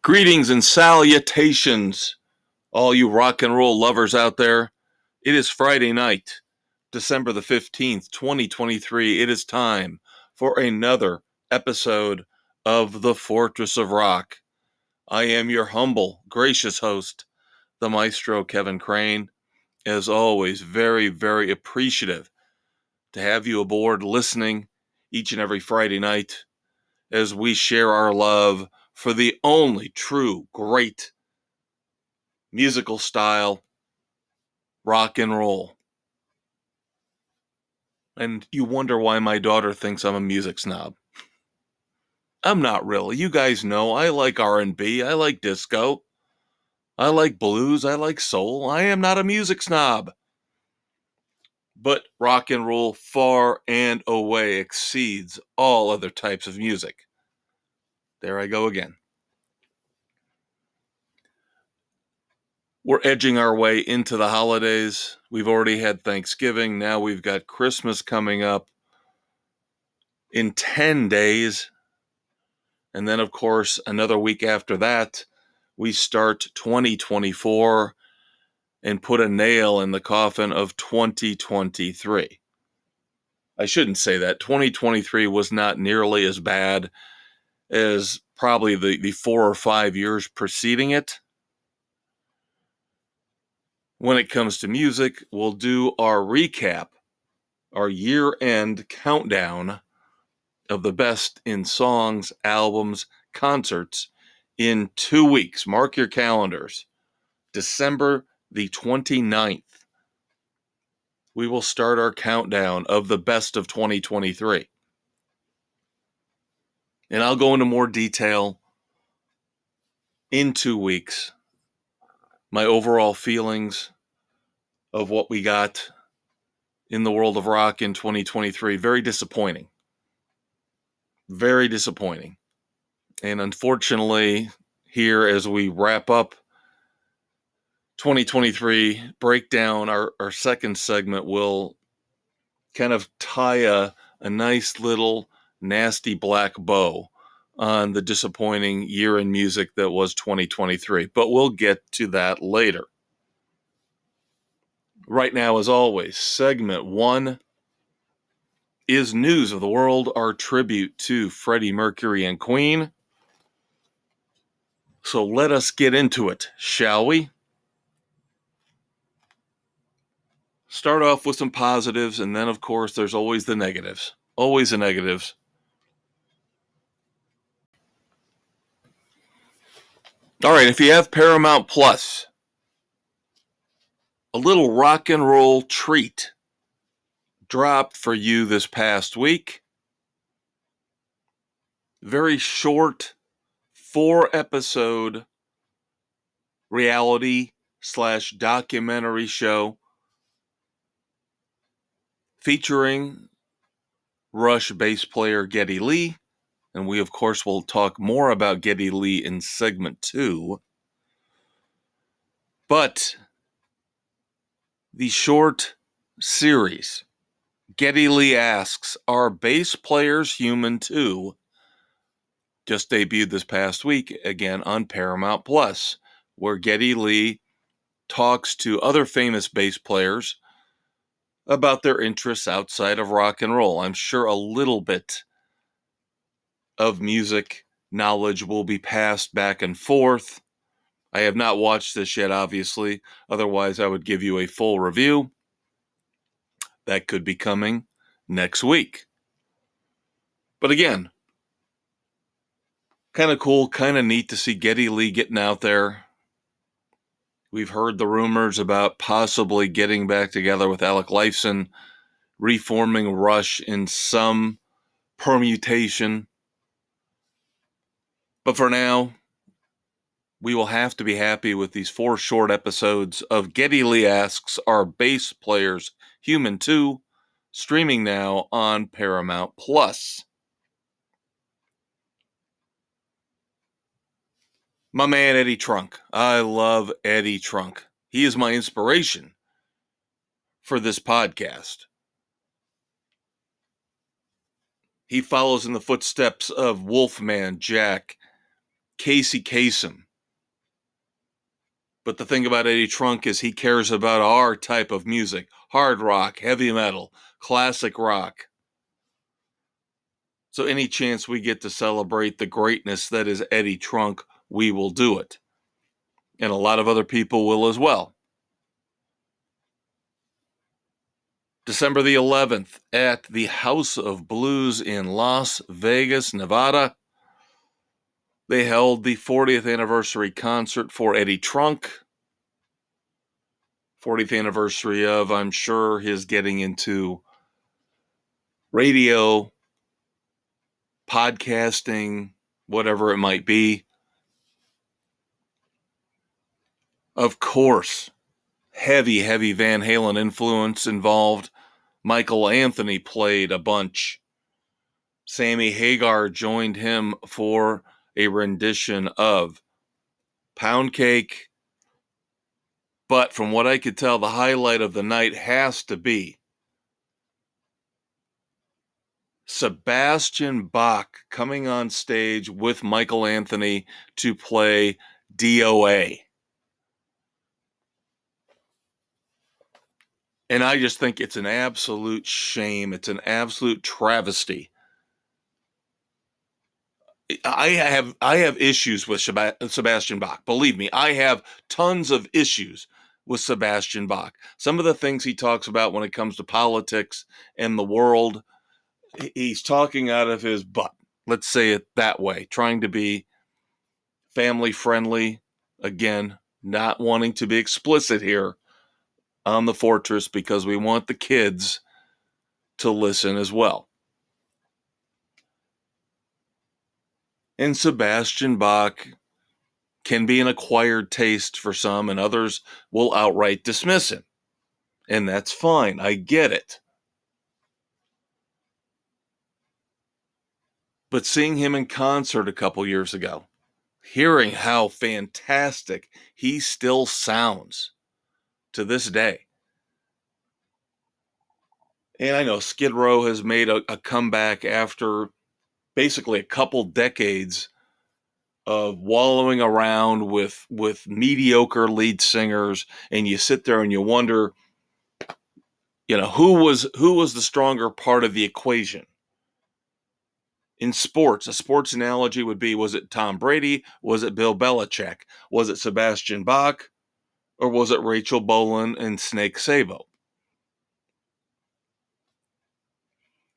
Greetings and salutations, all you rock and roll lovers out there. It is Friday night, December the 15th, 2023. It is time for another episode of The Fortress of Rock. I am your humble, gracious host, the Maestro, Kevin Crane. As always, very, very appreciative to have you aboard listening each and every Friday night as we share our love for the only true great musical style, rock and roll. And you wonder why my daughter thinks I'm a music snob. I'm not really. You guys know I like R&B, I like disco, I like blues, I like soul. I am not a music snob. But rock and roll far and away exceeds all other types of music. There I go again. We're edging our way into the holidays. We've already had Thanksgiving. Now we've got Christmas coming up in 10 days. And then, of course, another week after that, we start 2024 and put a nail in the coffin of 2023. I shouldn't say that. 2023 was not nearly as bad as probably the 4 or 5 years preceding it. When it comes to music, we'll do our recap, our year-end countdown of the best in songs, albums, concerts in 2 weeks. Mark your calendars. December the 29th. We will start our countdown of the best of 2023. And I'll go into more detail in 2 weeks. My overall feelings of what we got in the world of rock in 2023. Very disappointing. Very disappointing. And unfortunately, here as we wrap up 2023 breakdown, our second segment will kind of tie a nice little nasty black bow on the disappointing year in music that was 2023. But we'll get to that later. Right now, as always, segment 1 is News of the World, our tribute to Freddie Mercury and Queen. So let us get into it, shall we? Start off with some positives, and then, of course, there's always the negatives. Always the negatives. All right, if you have Paramount Plus, a little rock and roll treat dropped for you this past week. Very short, 4-episode reality/documentary show featuring Rush bass player Geddy Lee. And we, of course, will talk more about Geddy Lee in segment 2. But the short series, Geddy Lee Asks, Are Bass Players Human Too?, just debuted this past week, again on Paramount Plus, where Geddy Lee talks to other famous bass players about their interests outside of rock and roll. I'm sure a little bit of music knowledge will be passed back and forth. I have not watched this yet, obviously. Otherwise, I would give you a full review. That could be coming next week. But again, kind of cool, kind of neat to see Geddy Lee getting out there. We've heard the rumors about possibly getting back together with Alec Lifeson, reforming Rush in some permutation. But for now, we will have to be happy with these 4 short episodes of Geddy Lee Asks, Are Bass Players Human Too?, streaming now on Paramount Plus. My man Eddie Trunk. I love Eddie Trunk. He is my inspiration for this podcast. He follows in the footsteps of Wolfman Jack Casey Kasem. But the thing about Eddie Trunk is he cares about our type of music: hard rock, heavy metal, classic rock. So any chance we get to celebrate the greatness that is Eddie Trunk, we will do it. And a lot of other people will as well. December the 11th at the House of Blues in Las Vegas, Nevada. They held the 40th anniversary concert for Eddie Trunk. 40th anniversary of, I'm sure, his getting into radio, podcasting, whatever it might be. Of course, heavy Van Halen influence involved. Michael Anthony played a bunch. Sammy Hagar joined him for a rendition of Pound Cake. But from what I could tell, the highlight of the night has to be Sebastian Bach coming on stage with Michael Anthony to play DOA. And I just think it's an absolute shame. It's an absolute travesty. I have issues with Sebastian Bach. Believe me, I have tons of issues with Sebastian Bach. Some of the things he talks about when it comes to politics and the world, he's talking out of his butt. Let's say it that way, trying to be family friendly. Again, not wanting to be explicit here on the Fortress because we want the kids to listen as well. And Sebastian Bach can be an acquired taste for some, and others will outright dismiss him. And that's fine. I get it. But seeing him in concert a couple years ago, hearing how fantastic he still sounds to this day. And I know Skid Row has made a comeback after basically a couple decades of wallowing around with mediocre lead singers, and you sit there and you wonder, who was the stronger part of the equation? In sports, a sports analogy would be, was it Tom Brady? Was it Bill Belichick? Was it Sebastian Bach? Or was it Rachel Bolan and Snake Sabo?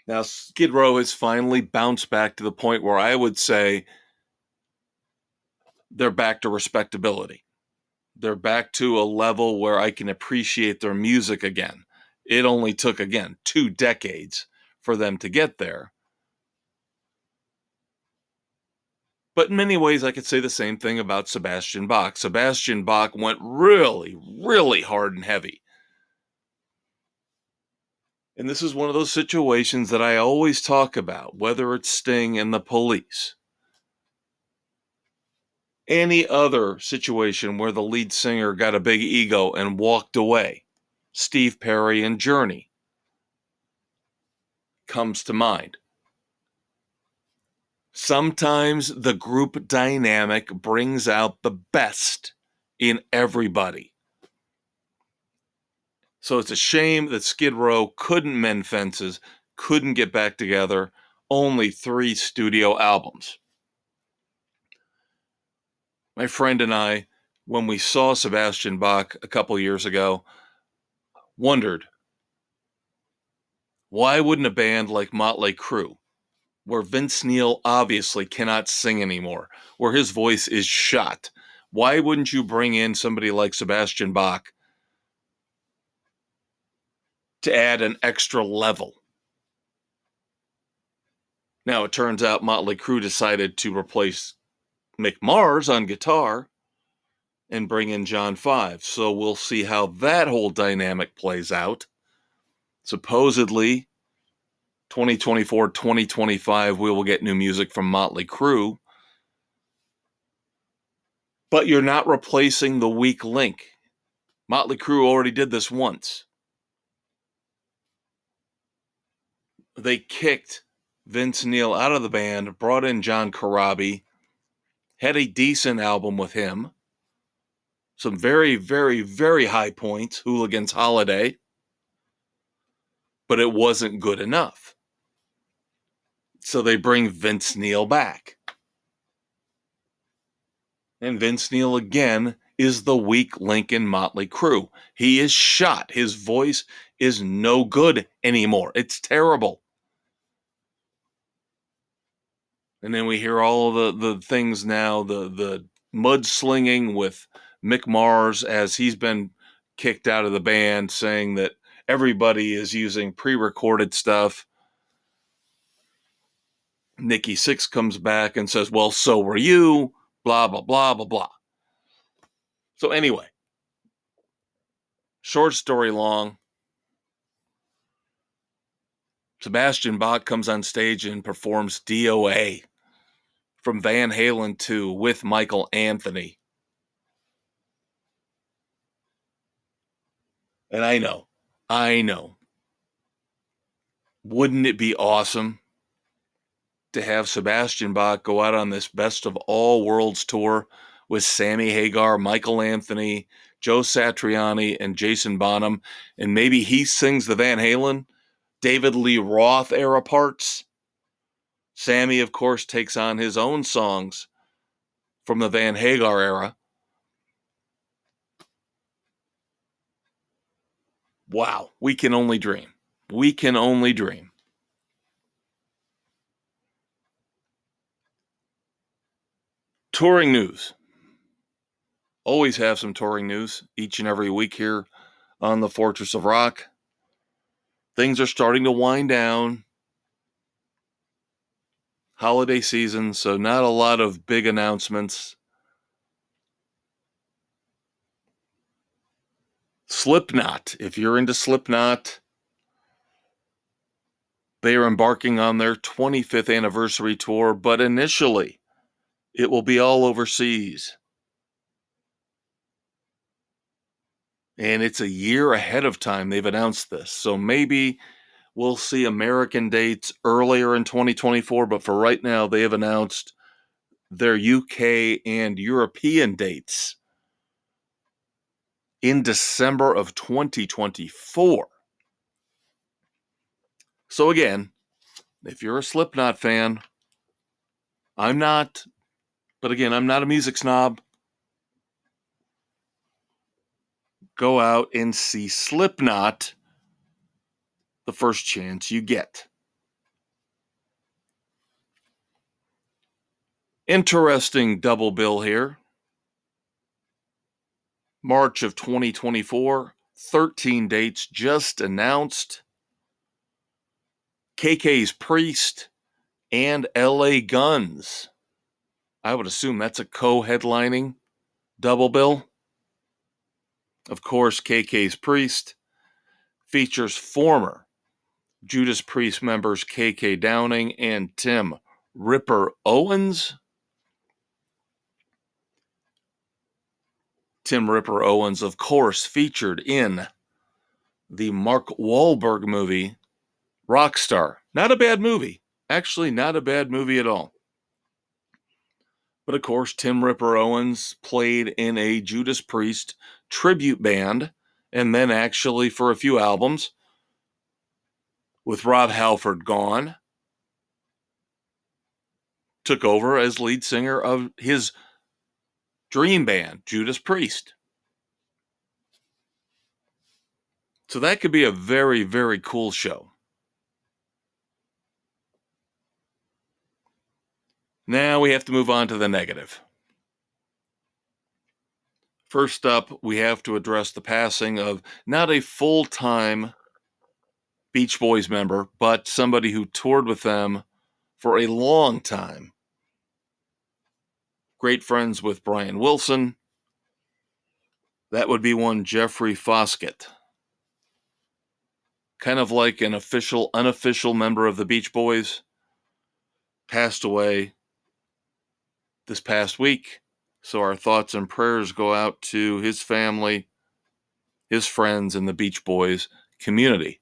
Now, Skid Row has finally bounced back to the point where I would say they're back to respectability. They're back to a level where I can appreciate their music again. It only took, again, 2 decades for them to get there. But in many ways, I could say the same thing about Sebastian Bach. Sebastian Bach went really, really hard and heavy. And this is one of those situations that I always talk about, whether it's Sting and the Police. Any other situation where the lead singer got a big ego and walked away, Steve Perry and Journey comes to mind. Sometimes the group dynamic brings out the best in everybody. So it's a shame that Skid Row couldn't mend fences, couldn't get back together, only 3 studio albums. My friend and I, when we saw Sebastian Bach a couple years ago, wondered, why wouldn't a band like Motley Crue, where Vince Neil obviously cannot sing anymore, where his voice is shot, why wouldn't you bring in somebody like Sebastian Bach to add an extra level? Now, it turns out Motley Crue decided to replace Mick Mars on guitar and bring in John Five. So we'll see how that whole dynamic plays out. Supposedly, 2024, 2025, we will get new music from Motley Crue. But you're not replacing the weak link. Motley Crue already did this once. They kicked Vince Neil out of the band, brought in John Corabi, had a decent album with him. Some very, very, very high points, Hooligan's Holiday. But it wasn't good enough. So they bring Vince Neil back. And Vince Neil, again, is the weak link in Motley Crue. He is shot. His voice is no good anymore. It's terrible. And then we hear all the things now, the mudslinging with Mick Mars as he's been kicked out of the band, saying that everybody is using pre-recorded stuff. Nikki Sixx comes back and says, well, so were you, blah, blah, blah, blah, blah. So anyway, short story long, Sebastian Bach comes on stage and performs DOA from Van Halen 2 with Michael Anthony. And I know. Wouldn't it be awesome to have Sebastian Bach go out on this Best of All Worlds tour with Sammy Hagar, Michael Anthony, Joe Satriani, and Jason Bonham, and maybe he sings the Van Halen, David Lee Roth era parts. Sammy, of course, takes on his own songs from the Van Hagar era. Wow, we can only dream. We can only dream. Touring news. Always have some touring news each and every week here on the Fortress of Rock. Things are starting to wind down. Holiday season, so not a lot of big announcements. Slipknot. If you're into Slipknot, they are embarking on their 25th anniversary tour, but initially it will be all overseas. And it's a year ahead of time they've announced this. So maybe we'll see American dates earlier in 2024, but for right now, they have announced their UK and European dates in December of 2024. So again, if you're a Slipknot fan, I'm not, but again, I'm not a music snob. Go out and see Slipknot the first chance you get. Interesting double bill here. March of 2024, 13 dates just announced. KK's Priest and LA Guns. I would assume that's a co-headlining double bill. Of course, KK's Priest features former Judas Priest members KK Downing and Tim Ripper Owens. Tim Ripper Owens, of course, featured in the Mark Wahlberg movie, Rockstar. Not a bad movie. Actually, not a bad movie at all. But of course, Tim Ripper Owens played in a Judas Priest tribute band, and then actually for a few albums, with Rob Halford gone, took over as lead singer of his dream band, Judas Priest. So that could be a very, very cool show. Now we have to move on to the negative. First up, we have to address the passing of not a full-time Beach Boys member, but somebody who toured with them for a long time. Great friends with Brian Wilson. That would be one Jeffrey Foskett. Kind of like an official, unofficial member of the Beach Boys. Passed away this past week. So our thoughts and prayers go out to his family, his friends, and the Beach Boys community.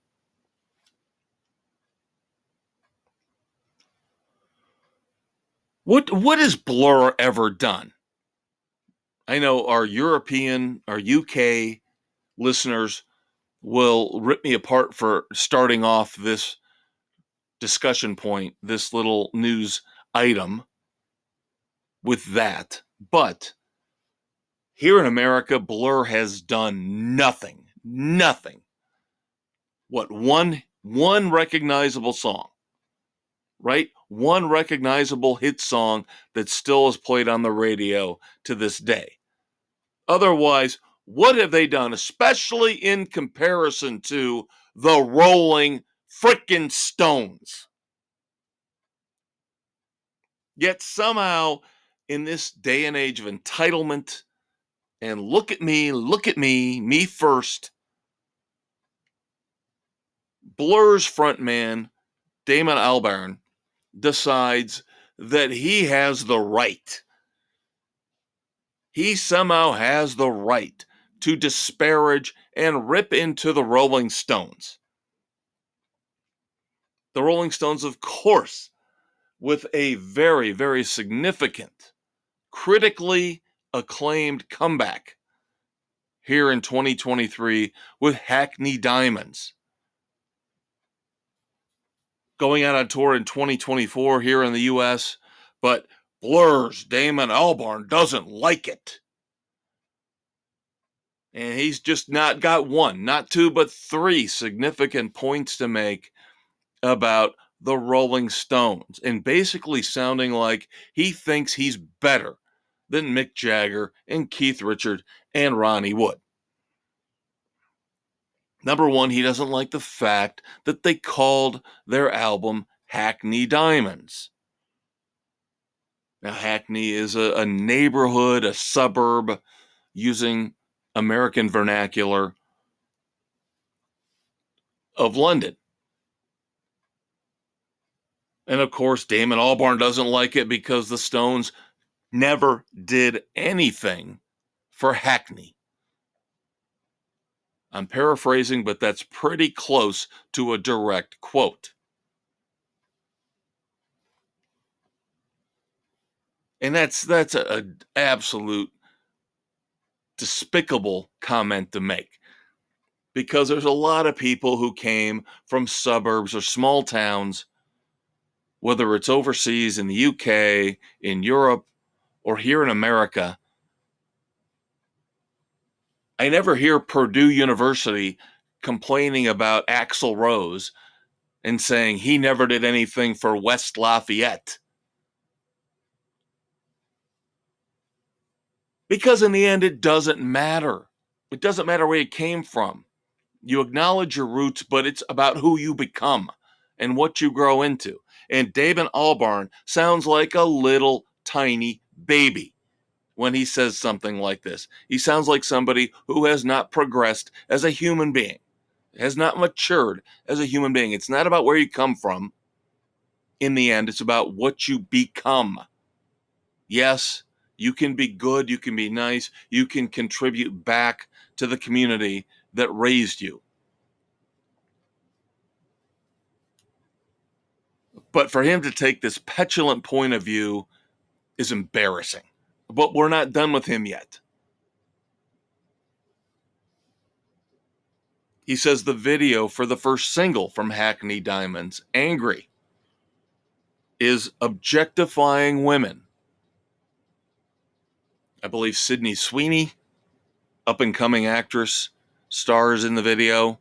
What has Blur ever done? I know our European, our UK listeners will rip me apart for starting off this discussion point, this little news item with that. But here in America, Blur has done nothing. Nothing. What, one recognizable song, right? One recognizable hit song that still is played on the radio to this day. Otherwise, what have they done, especially in comparison to the Rolling frickin' Stones? Yet somehow, in this day and age of entitlement and look at me, me first, Blur's frontman, Damon Albarn, decides that he has the right. He somehow has the right to disparage and rip into the Rolling Stones. The Rolling Stones, of course, with a very, very significant, critically acclaimed comeback here in 2023 with Hackney Diamonds. Going out on tour in 2024 here in the US, but Blur's Damon Albarn doesn't like it. And he's just not got one, not two, but three significant points to make about the Rolling Stones, and basically sounding like he thinks he's better than Mick Jagger and Keith Richards and Ronnie Wood. Number one, he doesn't like the fact that they called their album Hackney Diamonds. Now, Hackney is a neighborhood, a suburb, using American vernacular, of London. And of course, Damon Albarn doesn't like it because the Stones never did anything for Hackney. I'm paraphrasing, but that's pretty close to a direct quote. And that's an absolute despicable comment to make, because there's a lot of people who came from suburbs or small towns, whether it's overseas in the UK, in Europe, or here in America. I never hear Purdue University complaining about Axl Rose and saying he never did anything for West Lafayette. Because in the end, it doesn't matter. It doesn't matter where you came from. You acknowledge your roots, but it's about who you become and what you grow into. And Damon Albarn sounds like a little tiny baby when he says something like this. He sounds like somebody who has not progressed as a human being, has not matured as a human being. It's not about where you come from. In the end, it's about what you become. Yes, you can be good, you can be nice, you can contribute back to the community that raised you. But for him to take this petulant point of view is embarrassing. But we're not done with him yet. He says the video for the first single from Hackney Diamonds, Angry, is objectifying women. I believe Sydney Sweeney, up-and-coming actress, stars in the video.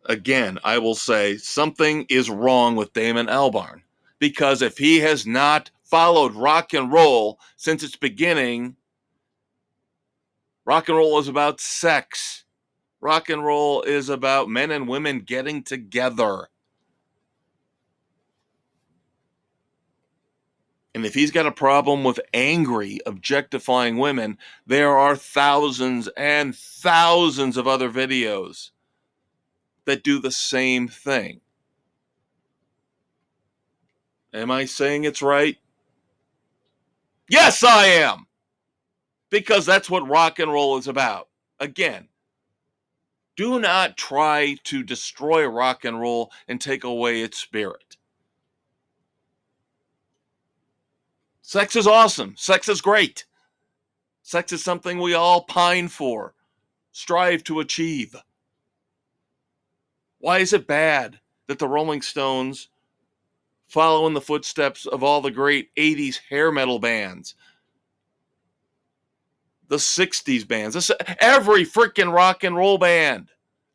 Again, I will say something is wrong with Damon Albarn, because if he has not followed rock and roll since its beginning, rock and roll is about sex. Rock and roll is about men and women getting together. And if he's got a problem with Angry objectifying women, there are thousands and thousands of other videos that do the same thing. Am I saying it's right? Yes, I am. Because that's what rock and roll is about. Again, do not try to destroy rock and roll and take away its spirit. Sex is awesome. Sex is great. Sex is something we all pine for, strive to achieve. Why is it bad that the Rolling Stones follow in the footsteps of all the great 80s hair metal bands, the 60s bands, every freaking rock and roll band,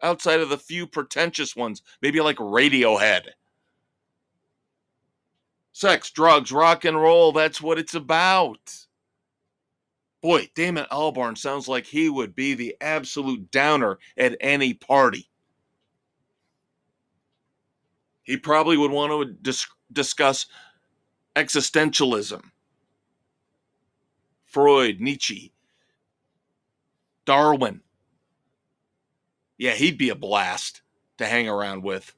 outside of the few pretentious ones, maybe like Radiohead? Sex, drugs, rock and roll, that's what it's about. Boy, Damon Albarn sounds like he would be the absolute downer at any party. He probably would want to discuss existentialism, Freud, Nietzsche, Darwin. Yeah, he'd be a blast to hang around with.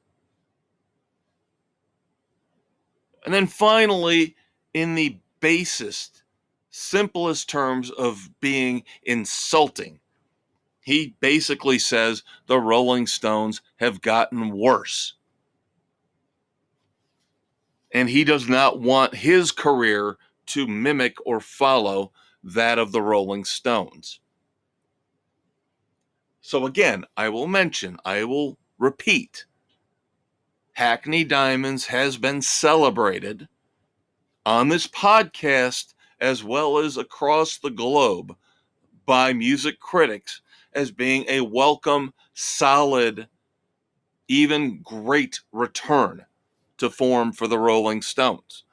And then finally, in the basest, simplest terms of being insulting, he basically says the Rolling Stones have gotten worse. And he does not want his career to mimic or follow that of the Rolling Stones. So again, I will repeat, Hackney Diamonds has been celebrated on this podcast as well as across the globe by music critics as being a welcome, solid, even great return to form for the Rolling Stones.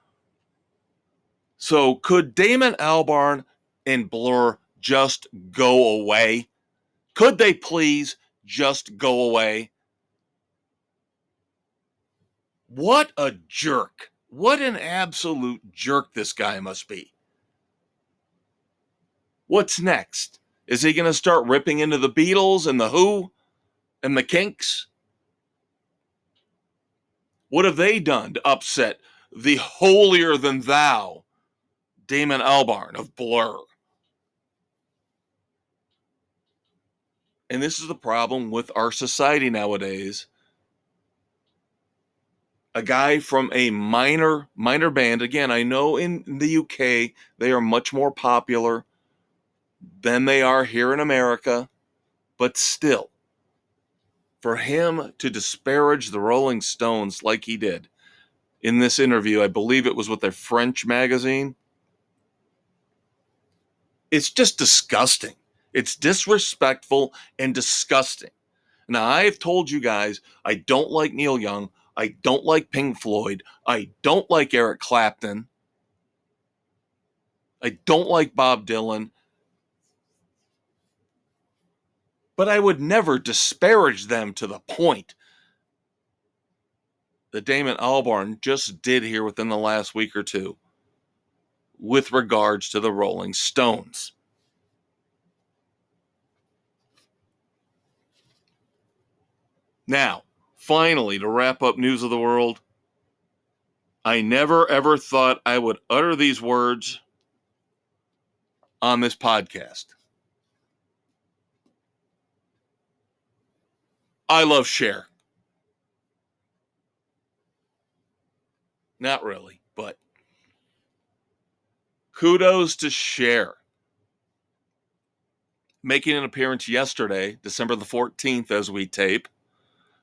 So could Damon Albarn and Blur just go away? Could they please just go away? What a jerk. What an absolute jerk this guy must be. What's next? Is he going to start ripping into the Beatles and the Who and the Kinks? What have they done to upset the holier than thou Damon Albarn of Blur? And this is the problem with our society nowadays. A guy from a minor band, again, I know in the UK they are much more popular than they are here in America, but still, for him to disparage the Rolling Stones like he did in this interview, I believe it was with a French magazine, it's just disgusting. It's disrespectful and disgusting. Now, I have told you guys, I don't like Neil Young. I don't like Pink Floyd. I don't like Eric Clapton. I don't like Bob Dylan. But I would never disparage them to the point that Damon Albarn just did here within the last week or two with regards to the Rolling Stones. Now, finally, to wrap up news of the world, I never ever thought I would utter these words on this podcast. I love Cher. Not really, but kudos to Cher. Making an appearance yesterday, December the 14th, as we tape,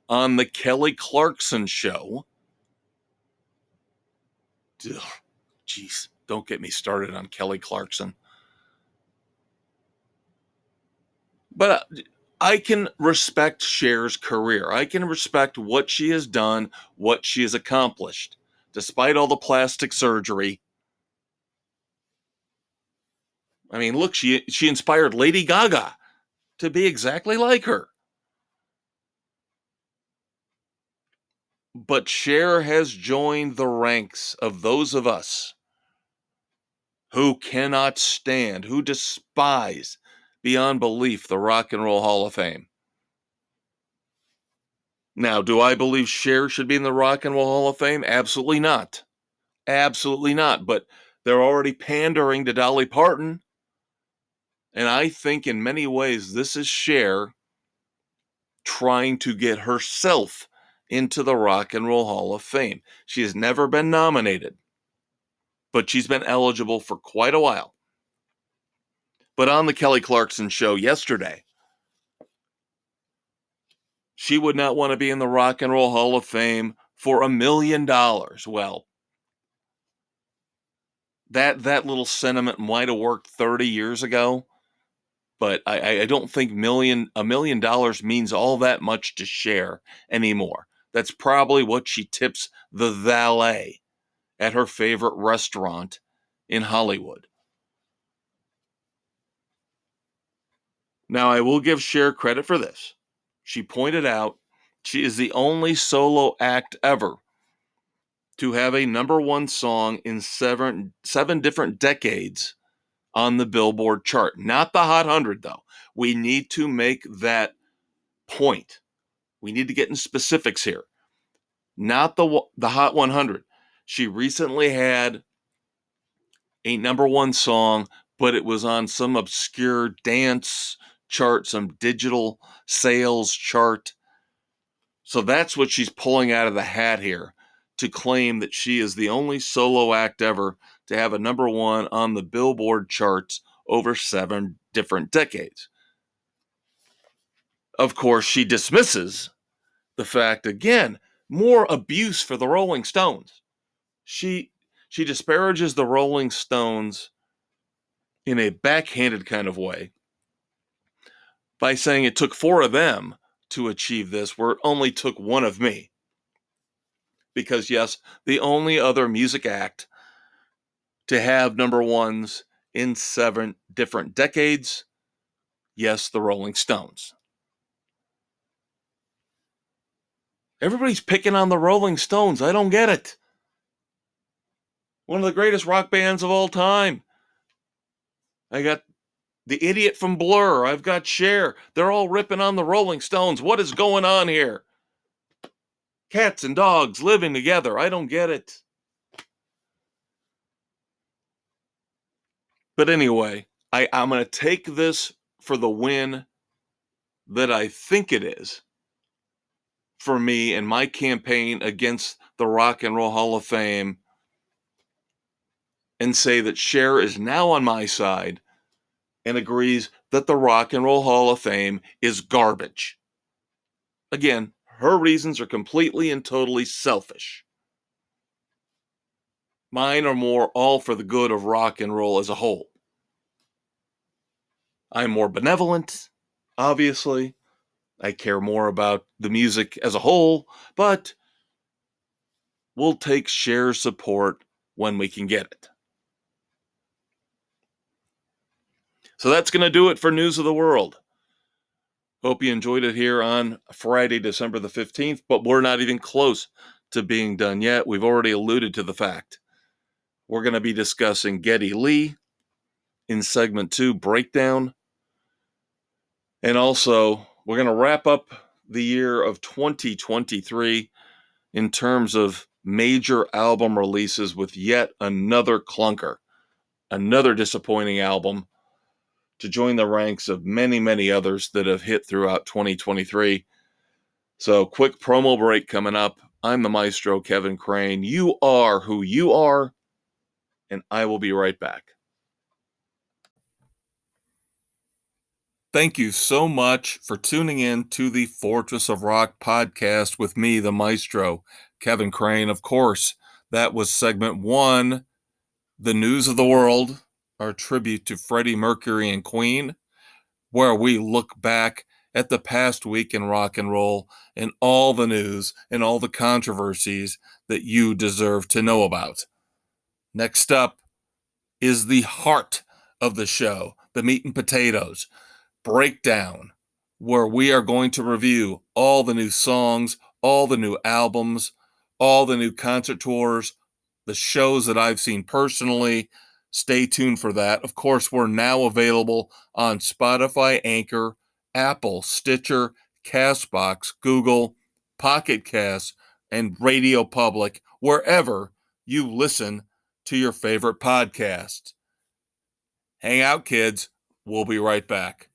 on the Kelly Clarkson show. Jeez, don't get me started on Kelly Clarkson. But I can respect Cher's career. I can respect what she has done, what she has accomplished, despite all the plastic surgery. I mean, look, she inspired Lady Gaga to be exactly like her. But Cher has joined the ranks of those of us who cannot stand, who despise beyond belief the Rock and Roll Hall of Fame. Now, do I believe Cher should be in the Rock and Roll Hall of Fame? Absolutely not. Absolutely not. But they're already pandering to Dolly Parton. And I think in many ways this is Cher trying to get herself into the Rock and Roll Hall of Fame. She has never been nominated. but she's been eligible for quite a while. But on the Kelly Clarkson show yesterday, she would not want to be in the Rock and Roll Hall of Fame for $1 million. Well, that little sentiment might have worked 30 years ago, but I don't think $1 million means all that much to Cher anymore. That's probably what she tips the valet at her favorite restaurant in Hollywood. Now, I will give Cher credit for this. She pointed out she is the only solo act ever to have a number one song in seven different decades on the Billboard chart. Not the Hot 100, though. We need to make that point. We need to get in specifics here. Not the Hot 100. She recently had a number one song, but it was on some obscure dance chart, some digital sales chart. So that's what she's pulling out of the hat here to claim that she is the only solo act ever to have a number one on the Billboard charts over 7 different decades. Of course, she dismisses the fact, again, more abuse for the Rolling Stones. She disparages the Rolling Stones in a backhanded kind of way by saying it took 4 of them to achieve this, where it only took 1 of me. Because, yes, the only other music act to have number ones in 7 different decades, yes, the Rolling Stones. Everybody's picking on the Rolling Stones. I don't get it. One of the greatest rock bands of all time. I got the idiot from Blur. I've got Cher. They're all ripping on the Rolling Stones. What is going on here? Cats and dogs living together. I don't get it. But anyway, I'm going to take this for the win that I think it is for me in my campaign against the Rock and Roll Hall of Fame, and say that Cher is now on my side and agrees that the Rock and Roll Hall of Fame is garbage. Again, her reasons are completely and totally selfish. Mine are more all for the good of rock and roll as a whole. I'm more benevolent, obviously. I care more about the music as a whole, but we'll take Cher's support when we can get it. So that's going to do it for News of the World. Hope you enjoyed it here on Friday, December the 15th, but we're not even close to being done yet. We've already alluded to the fact. We're going to be discussing Geddy Lee in segment 2, Breakdown. And also, we're going to wrap up the year of 2023 in terms of major album releases with yet another clunker, another disappointing album to join the ranks of many, many others that have hit throughout 2023. So, quick promo break coming up. I'm the Maestro, Kevin Crane. You are who you are, and I will be right back. Thank you so much for tuning in to the Fortress of Rock podcast with me, the Maestro, Kevin Crane. Of course, that was segment 1, the News of the World, our tribute to Freddie Mercury and Queen, where we look back at the past week in rock and roll and all the news and all the controversies that you deserve to know about. Next up is the heart of the show, the meat and potatoes, Breakdown, where we are going to review all the new songs, all the new albums, all the new concert tours, the shows that I've seen personally. Stay tuned for that. Of course, we're now available on Spotify, Anchor, Apple, Stitcher, Castbox, Google, Pocket Cast, and Radio Public, wherever you listen to your favorite podcast. Hang out, kids. We'll be right back.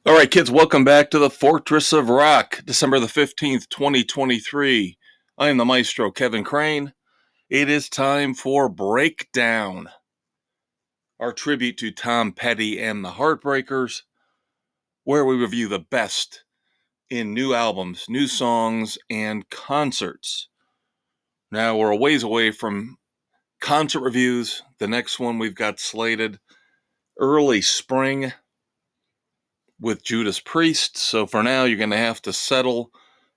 All right, kids, welcome back to the Fortress of Rock, December the 15th, 2023. I am the Maestro, Kevin Crane, It is time for Breakdown, our tribute to Tom Petty and the Heartbreakers, where we review the best in new albums, new songs, and concerts. Now, we're a ways away from concert reviews. The next one we've got slated early spring with Judas Priest. So for now, you're going to have to settle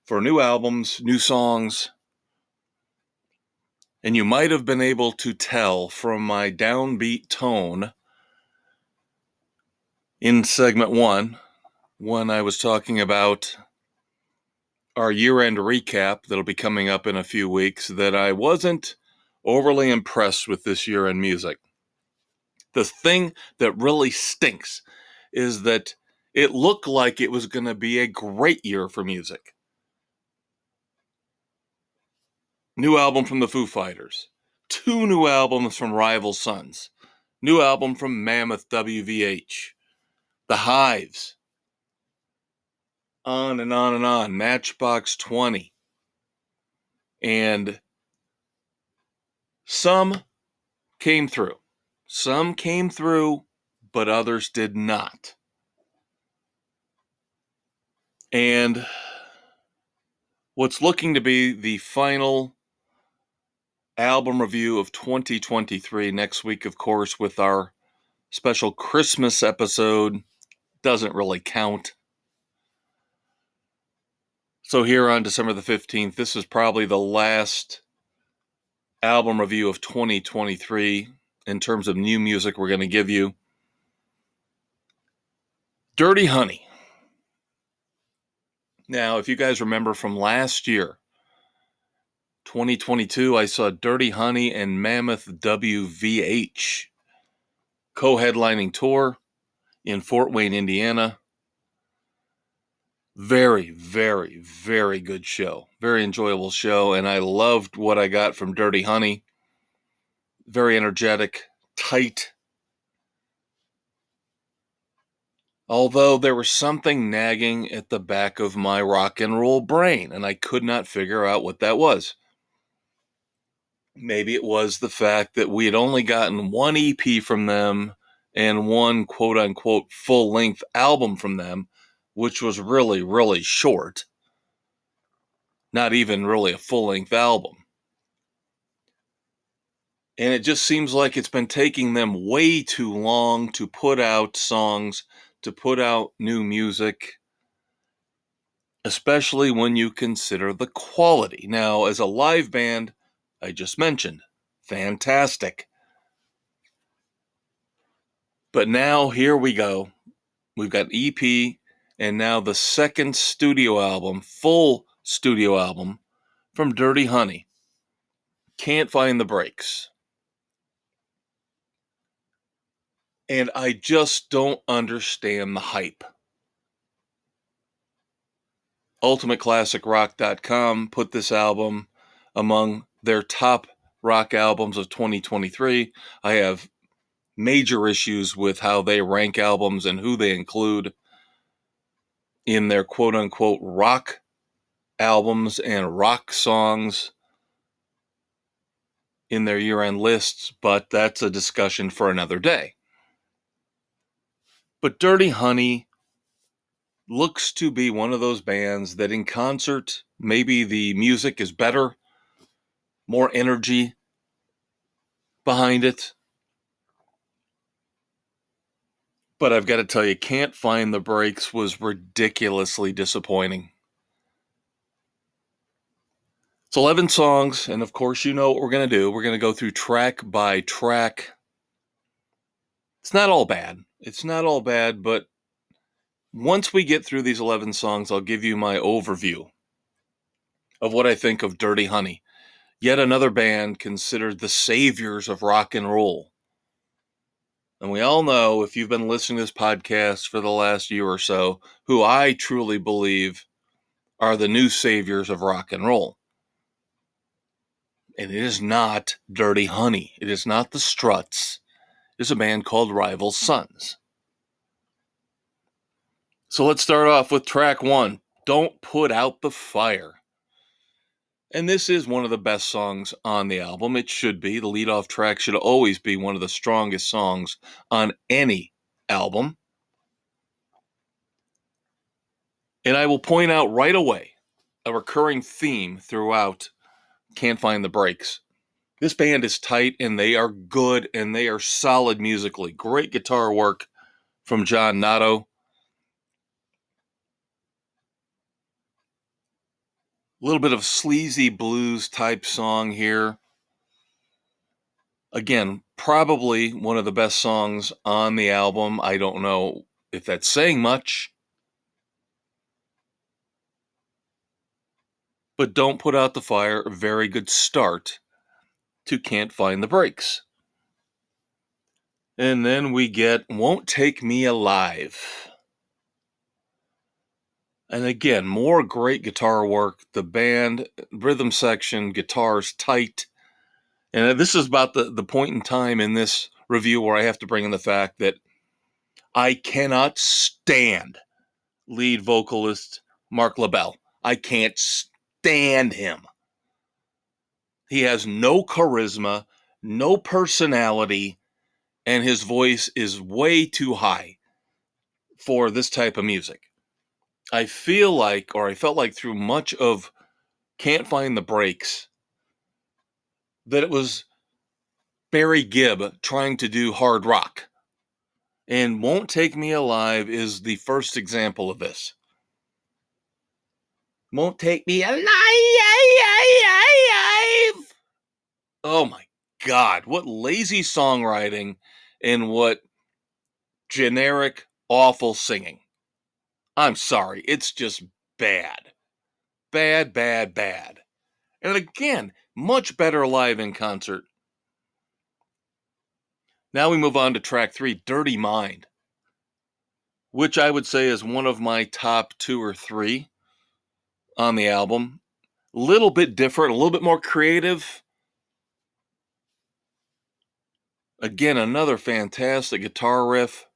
for new albums, new songs. And you might have been able to tell from my downbeat tone in segment 1 when I was talking about our year-end recap that'll be coming up in a few weeks that I wasn't overly impressed with this year-end music. The thing that really stinks is that it looked like it was going to be a great year for music. New album from the Foo Fighters. 2 new albums from Rival Sons. New album from Mammoth WVH. The Hives. On and on and on. Matchbox 20. And some came through. Some came through, but others did not. And what's looking to be the final album review of 2023 next week, of course, with our special Christmas episode, doesn't really count. So here on December the 15th, this is probably the last album review of 2023 in terms of new music we're going to give you. Dirty Honey. Now, if you guys remember from last year, 2022, I saw Dirty Honey and Mammoth WVH co-headlining tour in Fort Wayne, Indiana. Very, very, very good show. Very enjoyable show, and I loved what I got from Dirty Honey. Very energetic, tight. Although there was something nagging at the back of my rock and roll brain, and I could not figure out what that was. Maybe it was the fact that we had only gotten 1 EP from them and 1 quote-unquote full-length album from them, which was really, really short. Not even really a full-length album. And it just seems like it's been taking them way too long to put out songs, to put out new music, especially when you consider the quality. Now, as a live band, I just mentioned, fantastic. But now, here we go. We've got EP, and now the second studio album, full studio album, from Dirty Honey. Can't find the breaks. And I just don't understand the hype. UltimateClassicRock.com put this album among their top rock albums of 2023. I have major issues with how they rank albums and who they include in their quote-unquote rock albums and rock songs in their year-end lists, but that's a discussion for another day. But Dirty Honey looks to be one of those bands that in concert, maybe the music is better, more energy behind it. But I've got to tell you, Can't Find the Breaks was ridiculously disappointing. It's 11 songs, and of course you know what we're going to do. We're going to go through track by track. It's not all bad. It's not all bad, but once we get through these 11 songs, I'll give you my overview of what I think of Dirty Honey. Yet another band considered the saviors of rock and roll. And we all know, if you've been listening to this podcast for the last year or so, who I truly believe are the new saviors of rock and roll. And it is not Dirty Honey. It is not the Struts. It is a band called Rival Sons. So let's start off with track 1, Don't Put Out the Fire. And this is one of the best songs on the album. It should be. The lead-off track should always be one of the strongest songs on any album. And I will point out right away a recurring theme throughout Can't Find the Breaks. This band is tight, and they are good, and they are solid musically. Great guitar work from John Nato. A little bit of sleazy blues type song here. Again, probably one of the best songs on the album. I don't know if that's saying much, but Don't Put Out the Fire, a very good start to Can't Find the Breaks. And then we get Won't Take Me Alive. And again, more great guitar work. The band, rhythm section, guitars tight. And this is about the point in time in this review where I have to bring in the fact that I cannot stand lead vocalist Mark LaBelle. I can't stand him. He has no charisma, no personality, and his voice is way too high for this type of music. I feel like, or I felt like through much of Can't Find the Breaks, that it was Barry Gibb trying to do hard rock. And Won't Take Me Alive is the first example of this. Won't Take Me Alive. Oh my God, what lazy songwriting and what generic, awful singing. I'm sorry, it's just bad. Bad, bad, bad. And again, much better live in concert. Now we move on to track 3, Dirty Mind, which I would say is one of my top 2 or 3 on the album. A little bit different, a little bit more creative. Again, another fantastic guitar riff.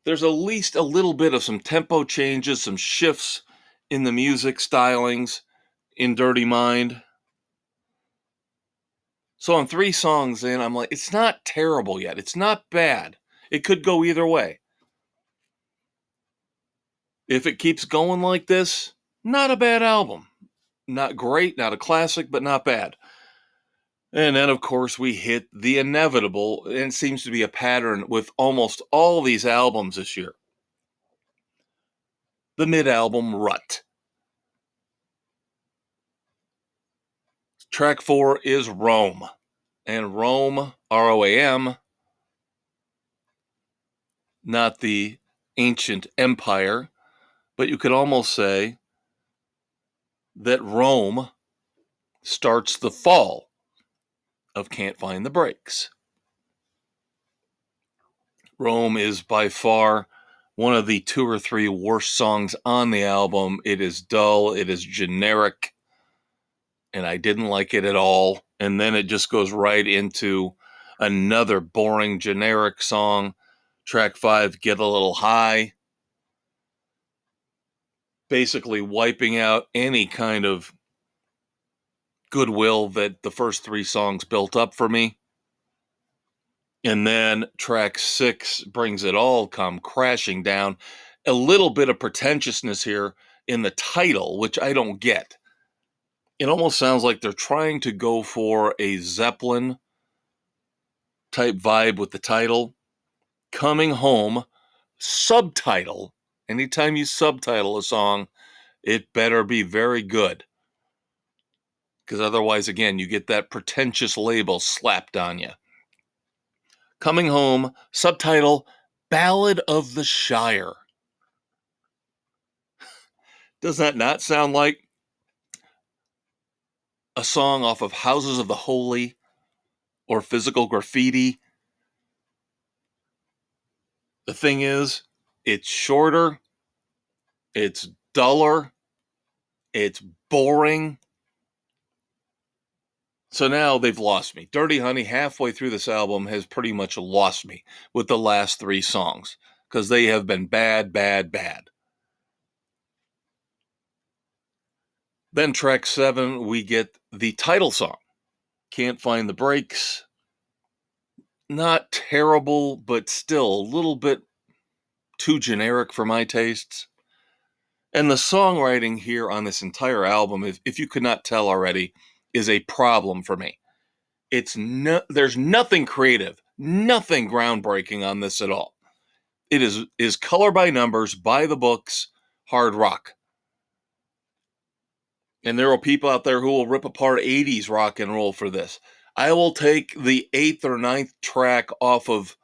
There's at least a little bit of some tempo changes, some shifts in the music stylings in Dirty Mind. So I'm 3 songs in, I'm like, it's not terrible yet. It's not bad. It could go either way. If it keeps going like this, not a bad album. Not great, not a classic, but not bad. And then, of course, we hit the inevitable, and it seems to be a pattern with almost all these albums this year. The mid-album rut. Track 4 is Rome. And Rome, R-O-A-M, not the ancient empire, but you could almost say that Rome starts the fall of Can't Find the Breaks. Rome is by far one of the 2 or 3 worst songs on the album. It is dull, it is generic, and I didn't like it at all. And then it just goes right into another boring, generic song. Track 5, Get a Little High. Basically wiping out any kind of goodwill that the first 3 songs built up for me. And then track 6 brings it all come crashing down. A little bit of pretentiousness here in the title, which I don't get. It almost sounds like they're trying to go for a Zeppelin type vibe with the title. Coming Home, subtitle. Anytime you subtitle a song, it better be very good. Because otherwise, again, you get that pretentious label slapped on you. Coming Home, subtitle, Ballad of the Shire. Does that not sound like a song off of Houses of the Holy or Physical Graffiti? The thing is, it's shorter, it's duller, it's boring. So now they've lost me. Dirty Honey, halfway through this album, has pretty much lost me with the last 3 songs because they have been bad, bad, bad. Then track 7, we get the title song, Can't Find the Brakes. Not terrible, but still a little bit too generic for my tastes. And the songwriting here on this entire album, if you could not tell already, is a problem for me. There's nothing creative, nothing groundbreaking on this at all. It is color by numbers, by the books, hard rock. And there are people out there who will rip apart 80s rock and roll for this. I will take the 8th or 9th track off of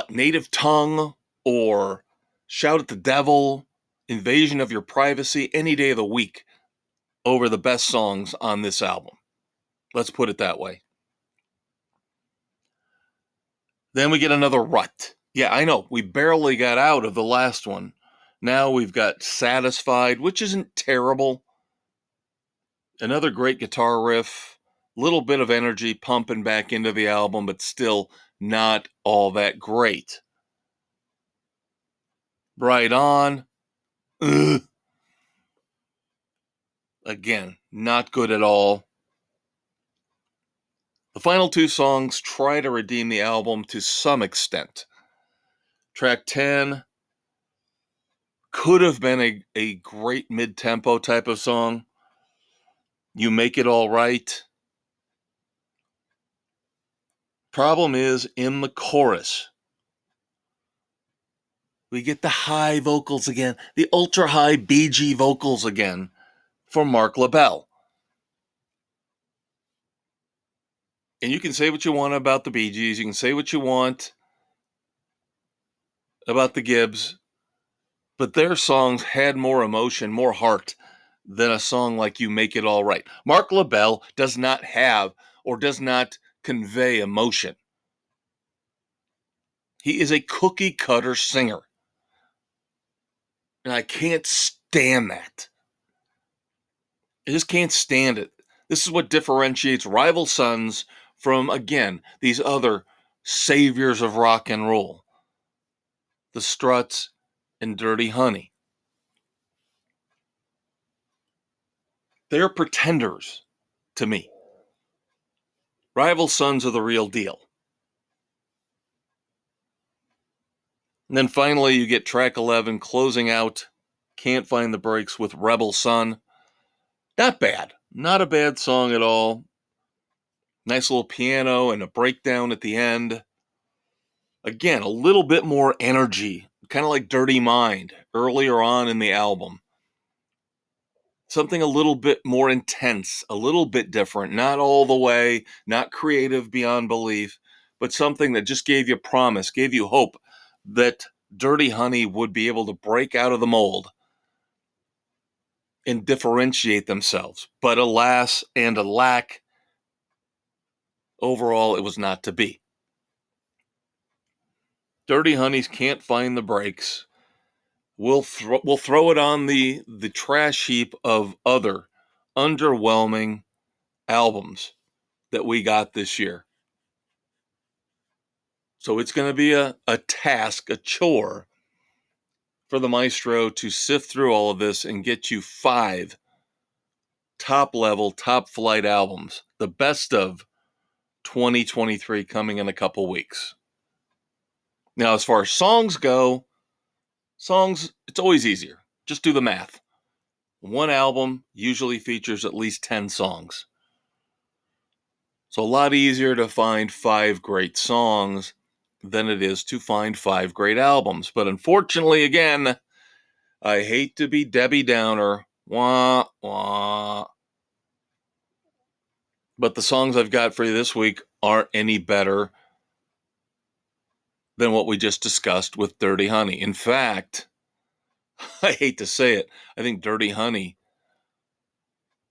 Native Tongue or Shout at the Devil, Invasion of Your Privacy, any day of the week over the best songs on this album. Let's put it that way. Then we get another rut. Yeah, I know. We barely got out of the last one. Now we've got Satisfied, which isn't terrible. Another great guitar riff, little bit of energy pumping back into the album, but still not all that great. Right On. Ugh. Again, not good at all. The final 2 songs try to redeem the album to some extent. Track 10 could have been a great mid-tempo type of song. You Make It All Right. Problem is, in the chorus, we get the high vocals again, the ultra high Bee Gee vocals again from Mark LaBelle. And you can say what you want about the Bee Gees, you can say what you want about the Gibbs, but their songs had more emotion, more heart than a song like You Make It All Right. Mark LaBelle does not have or does not convey emotion. He is a cookie cutter singer. And I can't stand that. I just can't stand it. This is what differentiates Rival Sons from, again, these other saviors of rock and roll. The Struts and Dirty Honey. They're pretenders to me. Rival Sons are the real deal. And then finally, you get track 11 closing out Can't Find the Brakes with Rebel Son. Not bad. Not a bad song at all. Nice little piano and a breakdown at the end. Again, a little bit more energy, kind of like Dirty Mind earlier on in the album. Something a little bit more intense, a little bit different, not all the way, not creative beyond belief, but something that just gave you promise, gave you hope that Dirty Honey would be able to break out of the mold and differentiate themselves. But alas and alack, overall, it was not to be. Dirty Honey's Can't Find the Brakes. We'll throw it on the trash heap of other underwhelming albums that we got this year. So it's going to be a task, a chore for the Maestro to sift through all of this and get you 5 top level, top flight albums, the best of 2023 coming in a couple weeks. Now, as far as songs go, it's always easier. Just do the math. One album usually features at least 10 songs. So a lot easier to find 5 great songs than it is to find 5 great albums. But unfortunately, again, I hate to be Debbie Downer. Wah, wah. But the songs I've got for you this week aren't any better than what we just discussed with Dirty Honey. In fact, I hate to say it, I think Dirty Honey,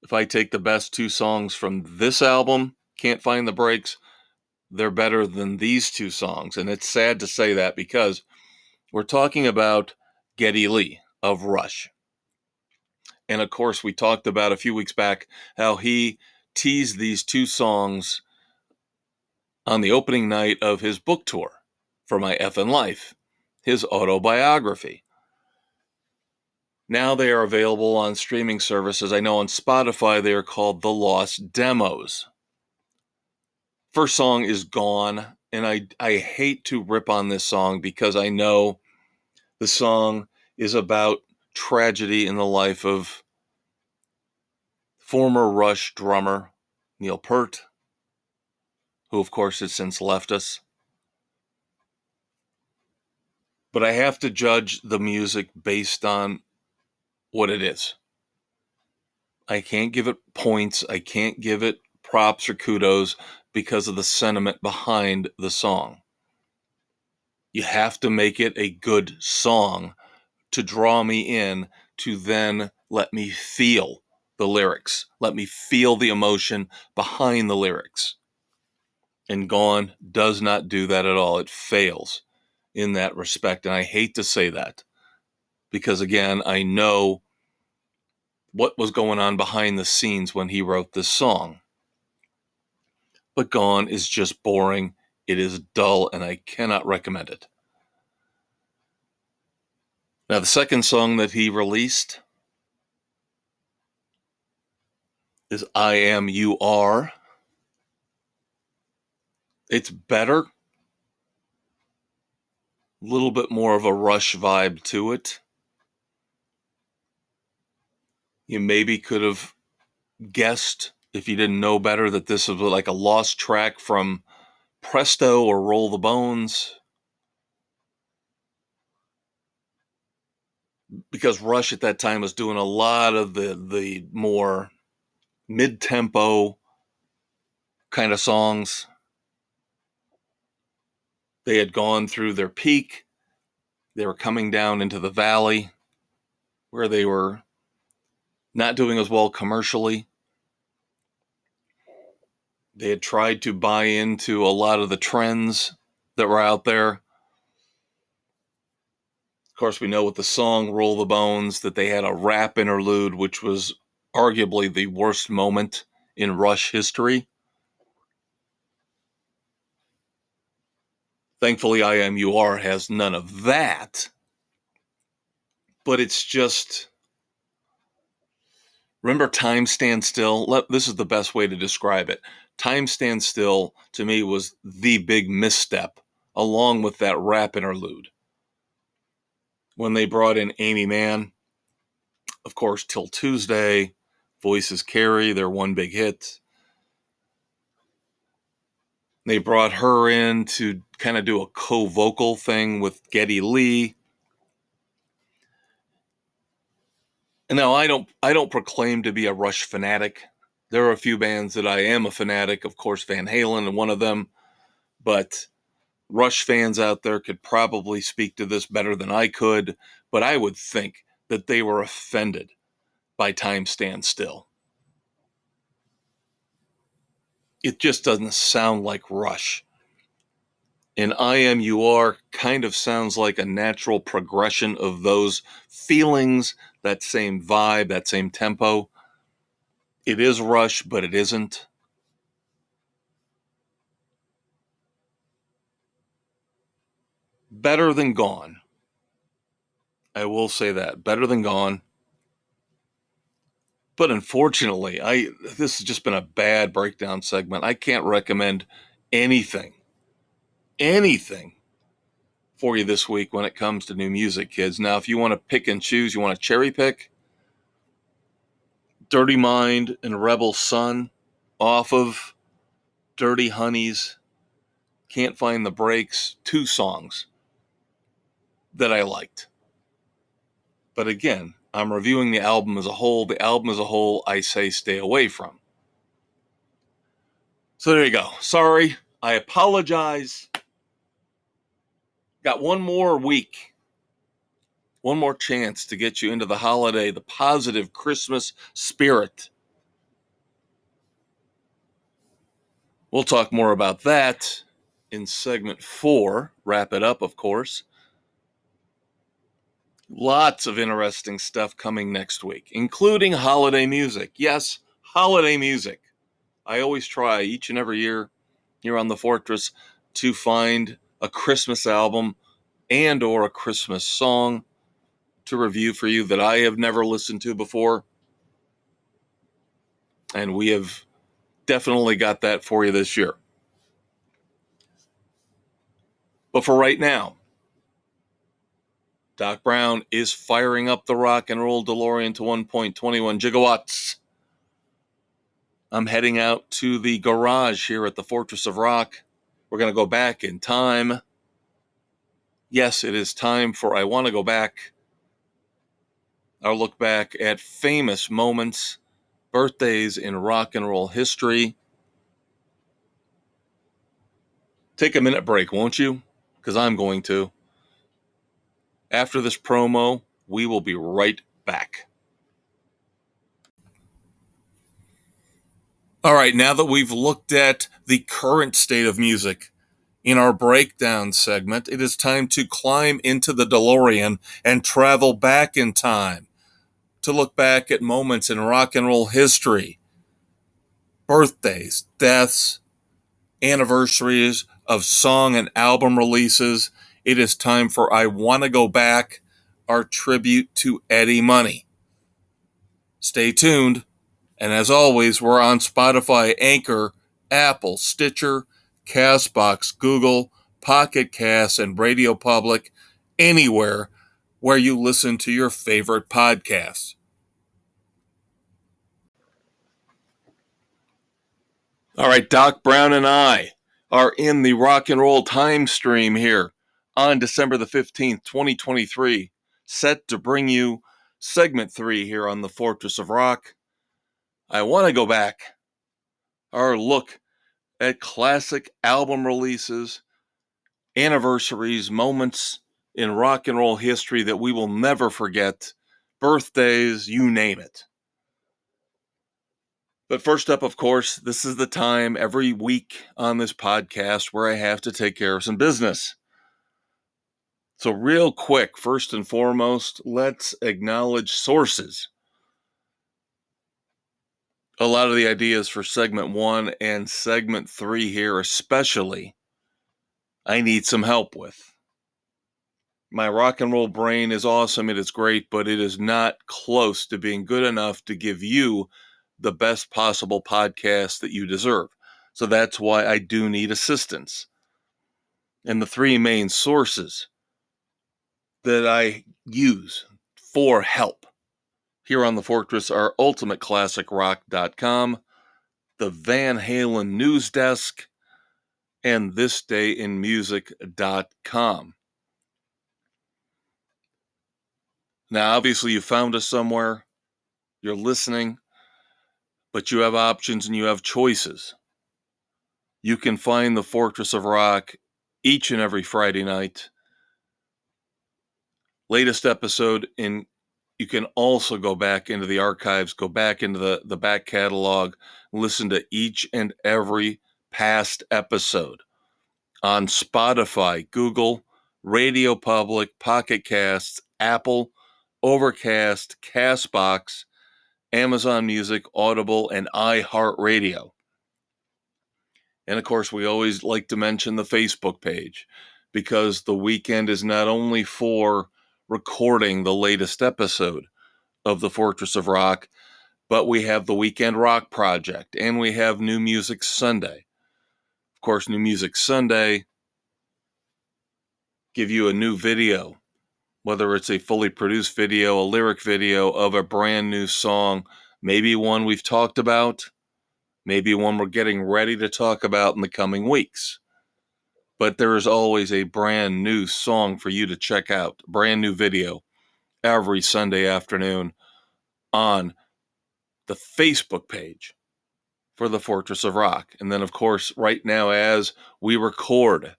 if I take the best 2 songs from this album, Can't Find the Brakes, they're better than these 2 songs. And it's sad to say that because we're talking about Geddy Lee of Rush. And of course, we talked about a few weeks back how he teased these 2 songs on the opening night of his book tour for My Effin' Life, his autobiography. Now they are available on streaming services. I know on Spotify they are called The Lost Demos. First song is Gone, and I hate to rip on this song because I know the song is about tragedy in the life of former Rush drummer Neil Peart, who of course has since left us. But I have to judge the music based on what it is. I can't give it points. I can't give it props or kudos because of the sentiment behind the song. You have to make it a good song to draw me in, to then let me feel the lyrics, let me feel the emotion behind the lyrics. And Gone does not do that at all. It fails in that respect. And I hate to say that because, again, I know what was going on behind the scenes when he wrote this song. But Gone is just boring. It is dull, and I cannot recommend it. Now, the second song that he released is I Am You Are. It's better, a little bit more of a Rush vibe to it. You maybe could have guessed, if you didn't know better, that this was like a lost track from Presto or Roll the Bones. Because Rush at that time was doing a lot of the more mid-tempo kind of songs. They had gone through their peak. They were coming down into the valley where they were not doing as well commercially. They had tried to buy into a lot of the trends that were out there. Of course, we know with the song Roll the Bones that they had a rap interlude, which was arguably the worst moment in Rush history. Thankfully, I Am You Are has none of that. But it's just... Remember Time Stand Still? This is the best way to describe it. Time Stand Still, to me, was the big misstep, along with that rap interlude. When they brought in Amy Mann, of course, Till Tuesday, Voices Carry, their one big hit. They brought her in to kind of do a co-vocal thing with Geddy Lee. And now I don't proclaim to be a Rush fanatic. There are a few bands that I am a fanatic, of course, Van Halen and one of them, but Rush fans out there could probably speak to this better than I could, but I would think that they were offended by Time Stand Still. It just doesn't sound like Rush. And I Am You Are kind of sounds like a natural progression of those feelings, that same vibe, that same tempo. It is Rush, but it isn't. Better than Gone. I will say that. Better than Gone. But unfortunately, this has just been a bad breakdown segment. I can't recommend anything for you this week when it comes to new music, kids. Now, if you want to pick and choose, you want to cherry pick, Dirty Mind and Rebel Sun off of Dirty Honey's Can't Find the Breaks, two songs that I liked. But again, I'm reviewing the album as a whole. The album as a whole, I say stay away from. So there you go. Sorry. I apologize. Got one more week. One more chance to get you into the holiday, the positive Christmas spirit. We'll talk more about that in segment 4. Wrap it up, of course. Lots of interesting stuff coming next week, including holiday music. Yes, holiday music. I always try each and every year here on the Fortress to find a Christmas album and or a Christmas song to review for you that I have never listened to before. And we have definitely got that for you this year. But for right now, Doc Brown is firing up the rock and roll DeLorean to 1.21 gigawatts. I'm heading out to the garage here at the Fortress of Rock. We're going to go back in time. Yes, it is time for I Want to Go Back. I'll look back at famous moments, birthdays in rock and roll history. Take a minute break, won't you? Because I'm going to. After this promo, we will be right back. All right, now that we've looked at the current state of music in our breakdown segment, it is time to climb into the DeLorean and travel back in time to look back at moments in rock and roll history, birthdays, deaths, anniversaries of song and album releases. It is time for I Want to Go Back, our tribute to Eddie Money. Stay tuned. And as always, we're on Spotify, Anchor, Apple, Stitcher, Castbox, Google, Pocket Cast, and Radio Public, anywhere where you listen to your favorite podcasts. All right, Doc Brown and I are in the rock and roll time stream here on December the 15th, 2023, set to bring you segment 3 here on the Fortress of Rock. I Want to Go Back, our look at classic album releases, anniversaries, moments in rock and roll history that we will never forget, birthdays, you name it. But first up, of course, this is the time every week on this podcast where I have to take care of some business. So real quick, first and foremost, let's acknowledge sources. A lot of the ideas for segment 1 and segment 3 here especially, I need some help with. My rock and roll brain is awesome, it is great, but it is not close to being good enough to give you the best possible podcast that you deserve. So that's why I do need assistance. And the 3 main sources that I use for help here on the Fortress are ultimateclassicrock.com, the Van Halen News Desk, and thisdayinmusic.com. Now, obviously, you found us somewhere, you're listening, but you have options and you have choices. You can find the Fortress of Rock each and every Friday night. Latest episode in, you can also go back into the archives, go back into the back catalog, listen to each and every past episode on Spotify, Google, Radio Public, Pocket Casts, Apple, Overcast, Castbox, Amazon Music, Audible, and iHeartRadio. And of course, we always like to mention the Facebook page because the weekend is not only for recording the latest episode of the Fortress of Rock, but we have the Weekend Rock Project and we have New Music Sunday. Of course, New Music Sunday give you a new video, whether it's a fully produced video, a lyric video of a brand new song, maybe one we've talked about, maybe one we're getting ready to talk about in the coming weeks. But there is always a brand new song for you to check out, brand new video every Sunday afternoon on the Facebook page for the Fortress of Rock. And then, of course, right now as we record,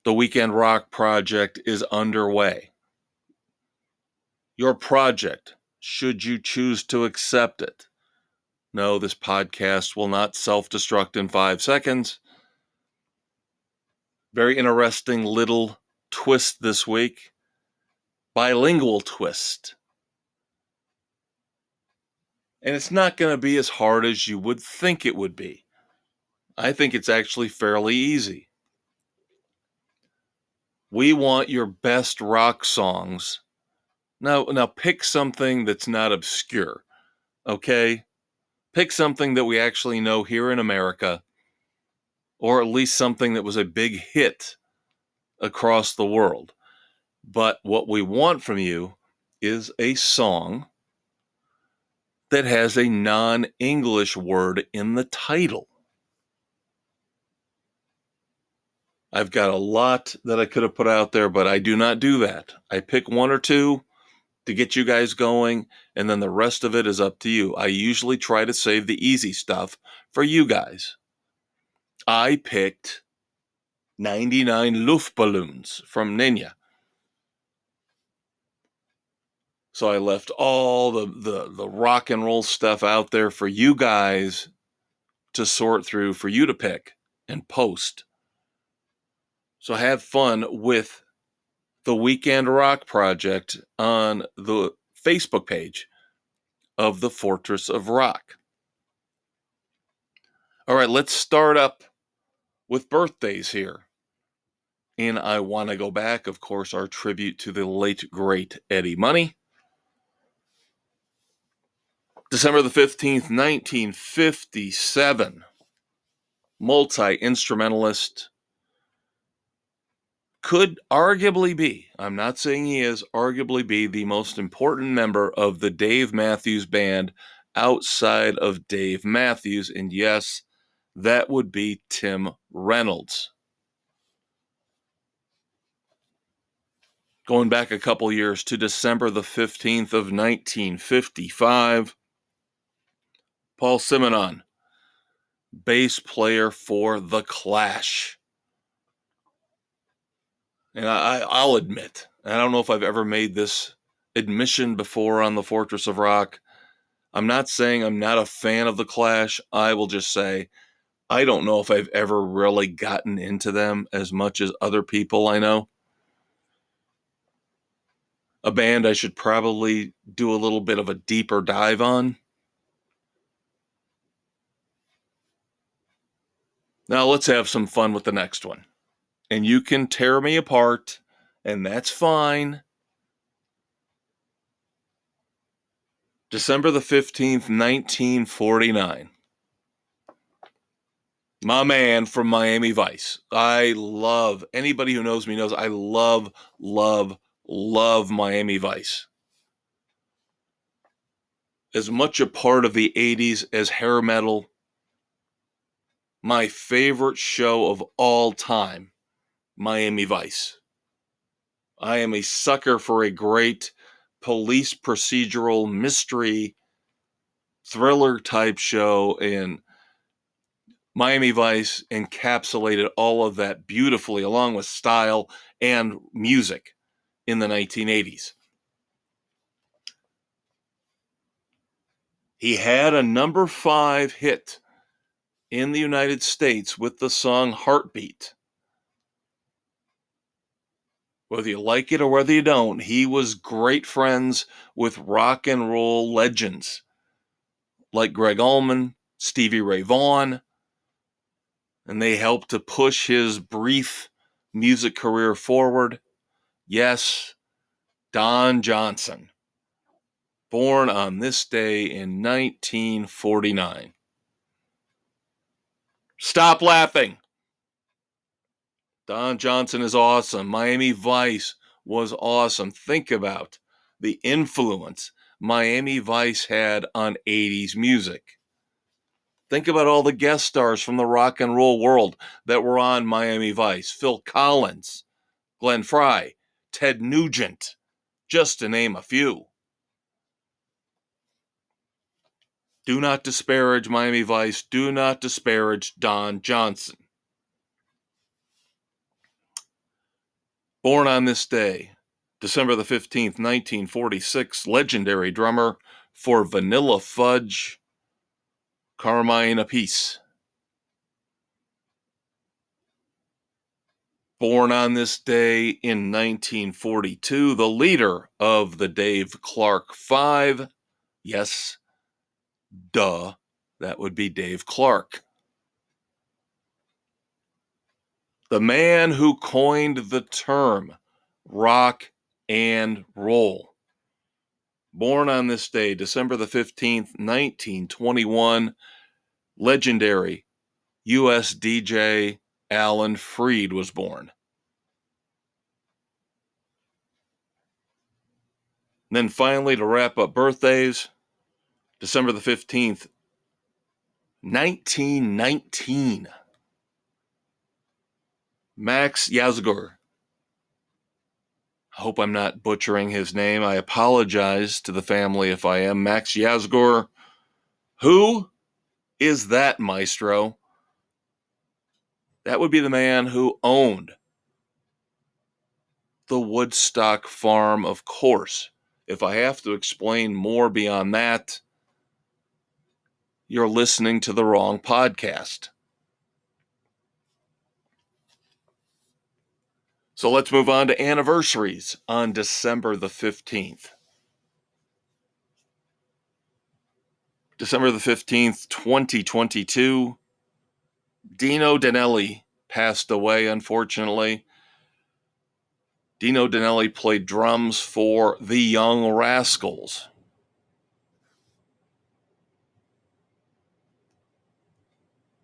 the Weekend Rock Project is underway. Your project, should you choose to accept it. No, this podcast will not self-destruct in 5 seconds. Very interesting little twist this week. Bilingual twist. And it's not going to be as hard as you would think it would be. I think it's actually fairly easy. We want your best rock songs. Now pick something that's not obscure, okay? Pick something that we actually know here in America, or at least something that was a big hit across the world. But what we want from you is a song that has a non-English word in the title. I've got a lot that I could have put out there, but I do not do that. I pick one or two to get you guys going, and then the rest of it is up to you. I usually try to save the easy stuff for you guys. I picked 99 Luftballons from Nenya. So I left all the rock and roll stuff out there for you guys to sort through, for you to pick and post. So have fun with the Weekend Rock Project on the Facebook page of the Fortress of Rock. All right, let's start up with birthdays here. And I want to go back, of course, our tribute to the late, great Eddie Money. December the 15th, 1957. Multi-instrumentalist. Could arguably be, I'm not saying he is, arguably be the most important member of the Dave Matthews Band outside of Dave Matthews. And yes, that would be Tim Reynolds. Going back a couple years to December the 15th of 1955, Paul Simonon, bass player for The Clash. And I'll admit, I don't know if I've ever made this admission before on the Fortress of Rock. I'm not saying I'm not a fan of The Clash. I will just say I don't know if I've ever really gotten into them as much as other people I know. A band I should probably do a little bit of a deeper dive on. Now let's have some fun with the next one. And you can tear me apart, and that's fine. December the 15th, 1949. My man from Miami Vice. I love, anybody who knows me knows I love Miami Vice. As much a part of the 80s as hair metal. My favorite show of all time, Miami Vice. I am a sucker for a great police procedural mystery thriller type show, and Miami Vice encapsulated all of that beautifully, along with style and music in the 1980s. He had a number 5 hit in the United States with the song Heartbeat. Whether you like it or whether you don't, he was great friends with rock and roll legends like Greg Allman, Stevie Ray Vaughan, and they helped to push his brief music career forward. Yes, Don Johnson, born on this day in 1949. Stop laughing. Don Johnson is awesome. Miami Vice was awesome. Think about the influence Miami Vice had on 80s music. Think about all the guest stars from the rock and roll world that were on Miami Vice. Phil Collins, Glenn Frey, Ted Nugent, just to name a few. Do not disparage Miami Vice. Do not disparage Don Johnson. Born on this day, December the 15th, 1946, legendary drummer for Vanilla Fudge, Carmine Appice. Born on this day in 1942, the leader of the Dave Clark Five. Yes, duh, that would be Dave Clark. The man who coined the term rock and roll. Born on this day, December the 15th, 1921, legendary U.S. DJ Alan Freed was born. And then finally, to wrap up birthdays, December the 15th, 1919, Max Yazgur. I hope I'm not butchering his name. I apologize to the family if I am. Max Yazgur. Who is that, Maestro? That would be the man who owned the Woodstock farm, of course. If I have to explain more beyond that, you're listening to the wrong podcast. So let's move on to anniversaries on December the 15th. December the 15th, 2022, Dino Danelli passed away, unfortunately. Dino Danelli played drums for the Young Rascals.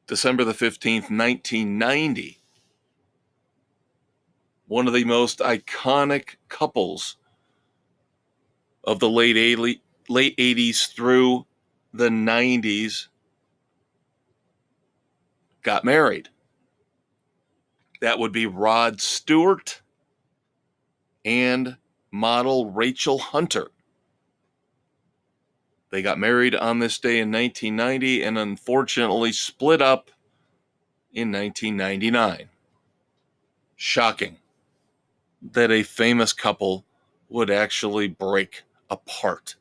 December the 15th, 1990, one of the most iconic couples of the late 80s through the 90s got married. That would be Rod Stewart and model Rachel Hunter. They got married on this day in 1990 and unfortunately split up in 1999. Shocking that a famous couple would actually break apart.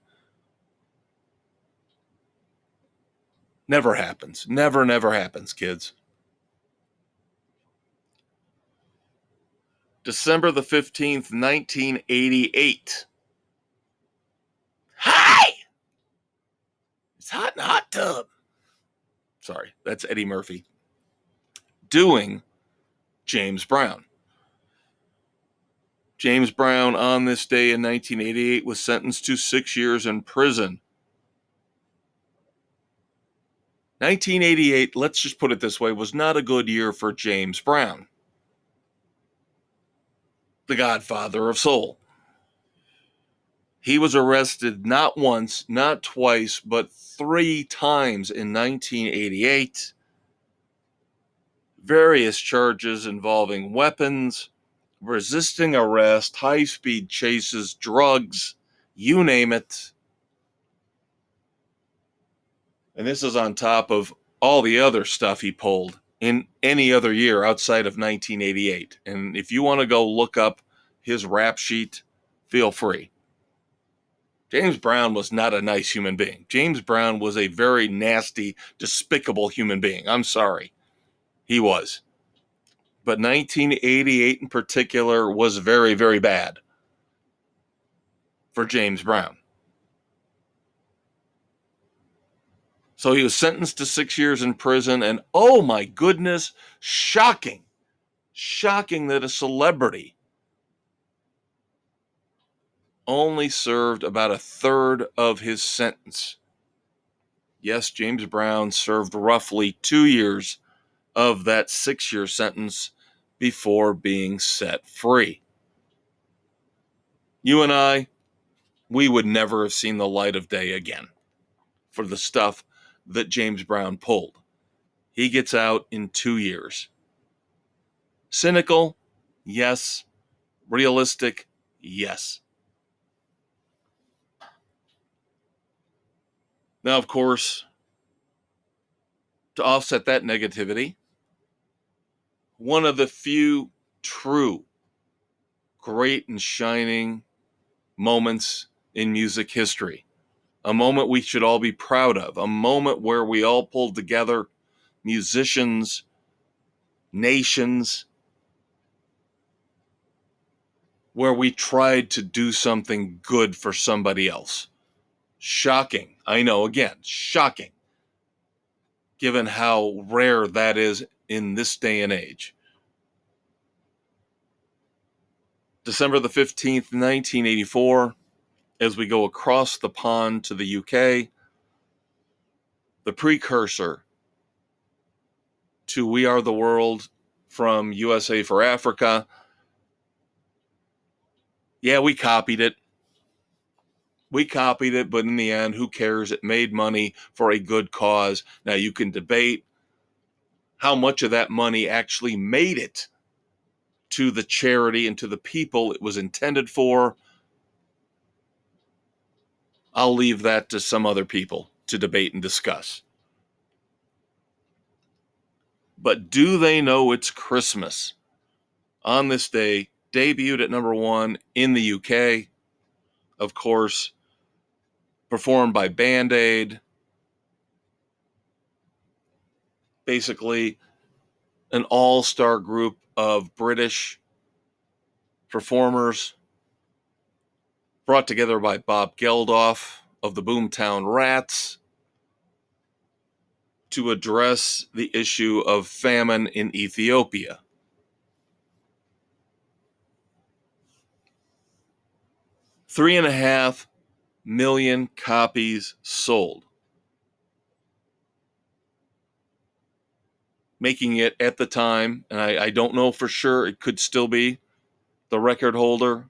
Never happens. Never happens, kids. December the 15th, 1988. Hi! It's hot in a hot tub. Sorry, that's Eddie Murphy doing James Brown. James Brown on this day in 1988 was sentenced to 6 years in prison. 1988, let's just put it this way, was not a good year for James Brown, the godfather of soul. He was arrested not once, not twice, but 3 times in 1988. Various charges involving weapons, resisting arrest, high-speed chases, drugs, you name it. And this is on top of all the other stuff he pulled in any other year outside of 1988. And if you want to go look up his rap sheet, feel free. James Brown was not a nice human being. James Brown was a very nasty, despicable human being. I'm sorry. He was. But 1988 in particular was very, very bad for James Brown. So he was sentenced to 6 years in prison, and oh my goodness, shocking that a celebrity only served about a third of his sentence. Yes, James Brown served roughly 2 years of that 6-year sentence before being set free. You and I, we would never have seen the light of day again for the stuff that James Brown pulled. He gets out in 2 years. Cynical? Yes. Realistic? Yes. Now, of course, to offset that negativity, one of the few true, great and shining moments in music history, a moment we should all be proud of, a moment where we all pulled together, musicians, nations, where we tried to do something good for somebody else. Shocking. I know, again, shocking, given how rare that is in this day and age. December the 15th, 1984, as we go across the pond to the UK, the precursor to We Are the World from USA for Africa. Yeah, we copied it. But in the end, who cares? It made money for a good cause. Now, you can debate how much of that money actually made it to the charity and to the people it was intended for. I'll leave that to some other people to debate and discuss. But do they know it's Christmas? On this day, debuted at number one in the UK, of course, performed by Band Aid, basically an all-star group of British performers brought together by Bob Geldof of the Boomtown Rats to address the issue of famine in Ethiopia. $3.5 million copies sold, making it at the time, and I don't know for sure, it could still be the record holder.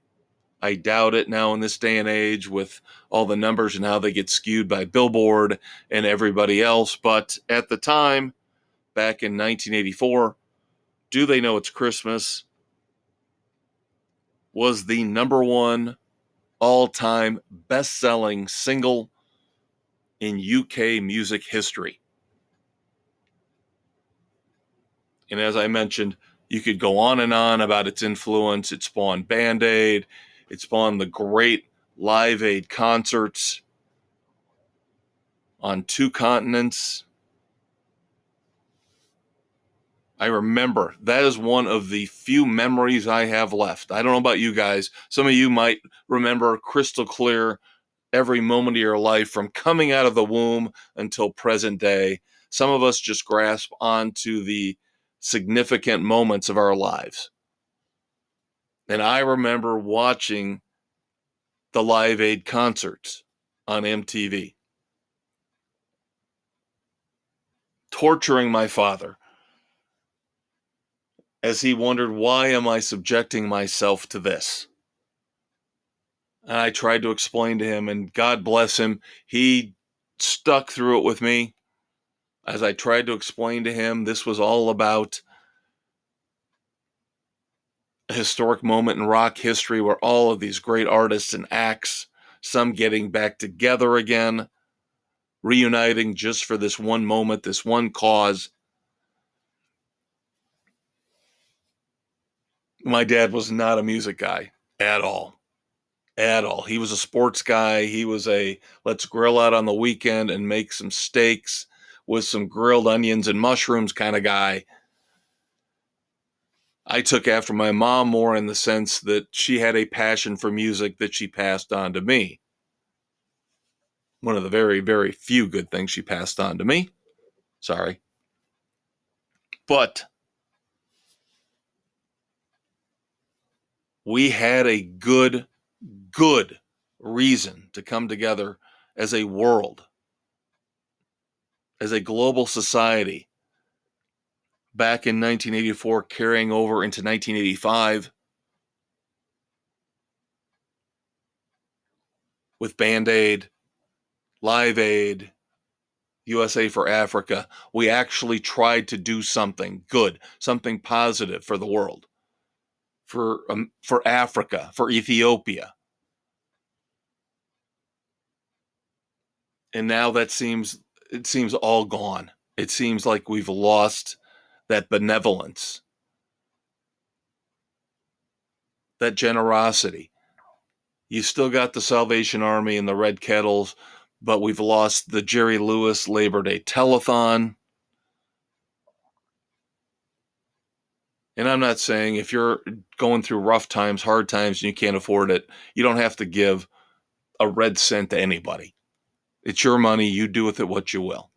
I doubt it now in this day and age with all the numbers and how they get skewed by Billboard and everybody else. But at the time, back in 1984, Do They Know It's Christmas was the number one all-time best-selling single in UK music history. And as I mentioned, you could go on and on about its influence. It spawned Band Aid. It spawned the great Live Aid concerts on 2 continents. I remember that is one of the few memories I have left. I don't know about you guys. Some of you might remember crystal clear every moment of your life from coming out of the womb until present day. Some of us just grasp onto the significant moments of our lives. And I remember watching the Live Aid concerts on MTV, torturing my father as he wondered, why am I subjecting myself to this? And I tried to explain to him, and God bless him, he stuck through it with me. As I tried to explain to him, this was all about a historic moment in rock history where all of these great artists and acts, some getting back together again, reuniting just for this one moment, this one cause. My dad was not a music guy at all. At all. He was a sports guy. He was a let's grill out on the weekend and make some steaks with some grilled onions and mushrooms kind of guy. I took after my mom more in the sense that she had a passion for music that she passed on to me. One of the very, very few good things she passed on to me. Sorry. But we had a good reason to come together as a world, as a global society, back in 1984, carrying over into 1985 with Band Aid, Live Aid, USA for Africa. We actually tried to do something good, something positive for the world, for Africa, for Ethiopia. And now it seems all gone. It seems like we've lost that benevolence, that generosity. You still got the Salvation Army and the Red Kettles, but we've lost the Jerry Lewis Labor Day Telethon. And I'm not saying if you're going through rough times, hard times, and you can't afford it, you don't have to give a red cent to anybody. It's your money. You do with it what you will.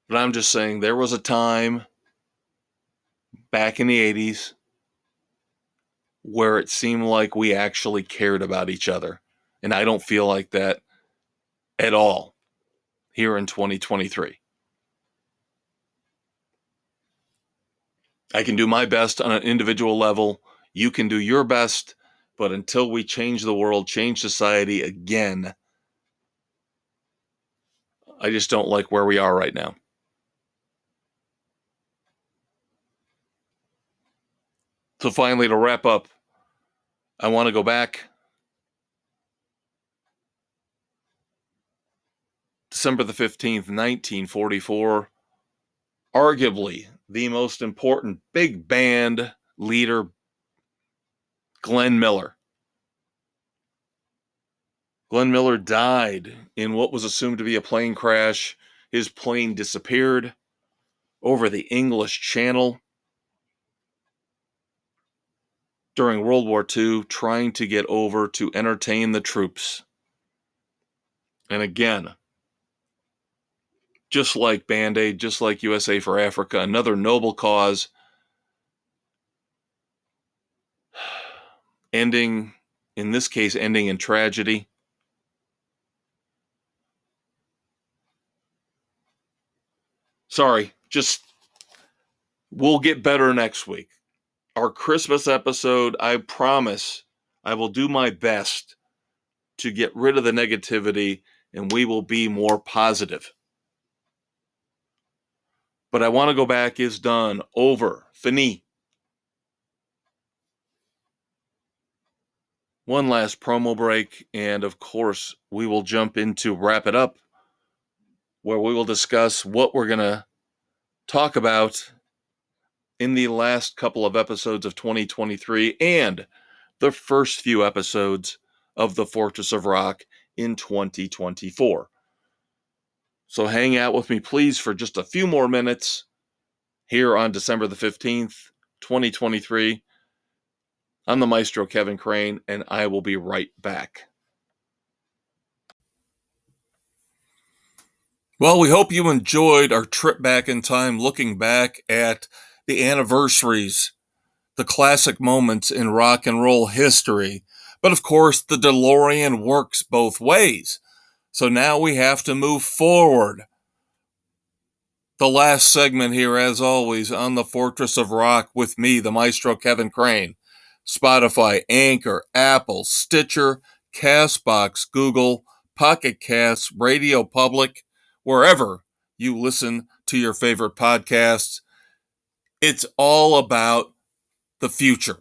But I'm just saying there was a time back in the 80s where it seemed like we actually cared about each other. And I don't feel like that at all here in 2023. I can do my best on an individual level. You can do your best. But until we change the world, change society again, I just don't like where we are right now. So finally, to wrap up, I want to go back. December the 15th, 1944, arguably the most important big band leader, Glenn Miller. Glenn Miller died in what was assumed to be a plane crash. His plane disappeared over the English Channel during World War II, trying to get over to entertain the troops. And again, just like Band-Aid, just like USA for Africa, another noble cause, ending, in this case, ending in tragedy. Sorry, just we'll get better next week. Our Christmas episode, I promise I will do my best to get rid of the negativity and we will be more positive. But I want to go back, is done, over, fini. One last promo break, and of course, we will jump into Wrap It Up, where we will discuss what we're going to talk about in the last couple of episodes of 2023 and the first few episodes of The Fortress of Rock in 2024. So hang out with me, please, for just a few more minutes here on December the 15th, 2023. I'm the Maestro, Kevin Crane, and I will be right back. Well, we hope you enjoyed our trip back in time, looking back at the anniversaries, the classic moments in rock and roll history. But of course, the DeLorean works both ways. So now we have to move forward. The last segment here, as always, on the Fortress of Rock with me, the Maestro Kevin Crane. Spotify, Anchor, Apple, Stitcher, Castbox, Google, Pocket Casts, Radio Public, wherever you listen to your favorite podcasts. It's all about the future.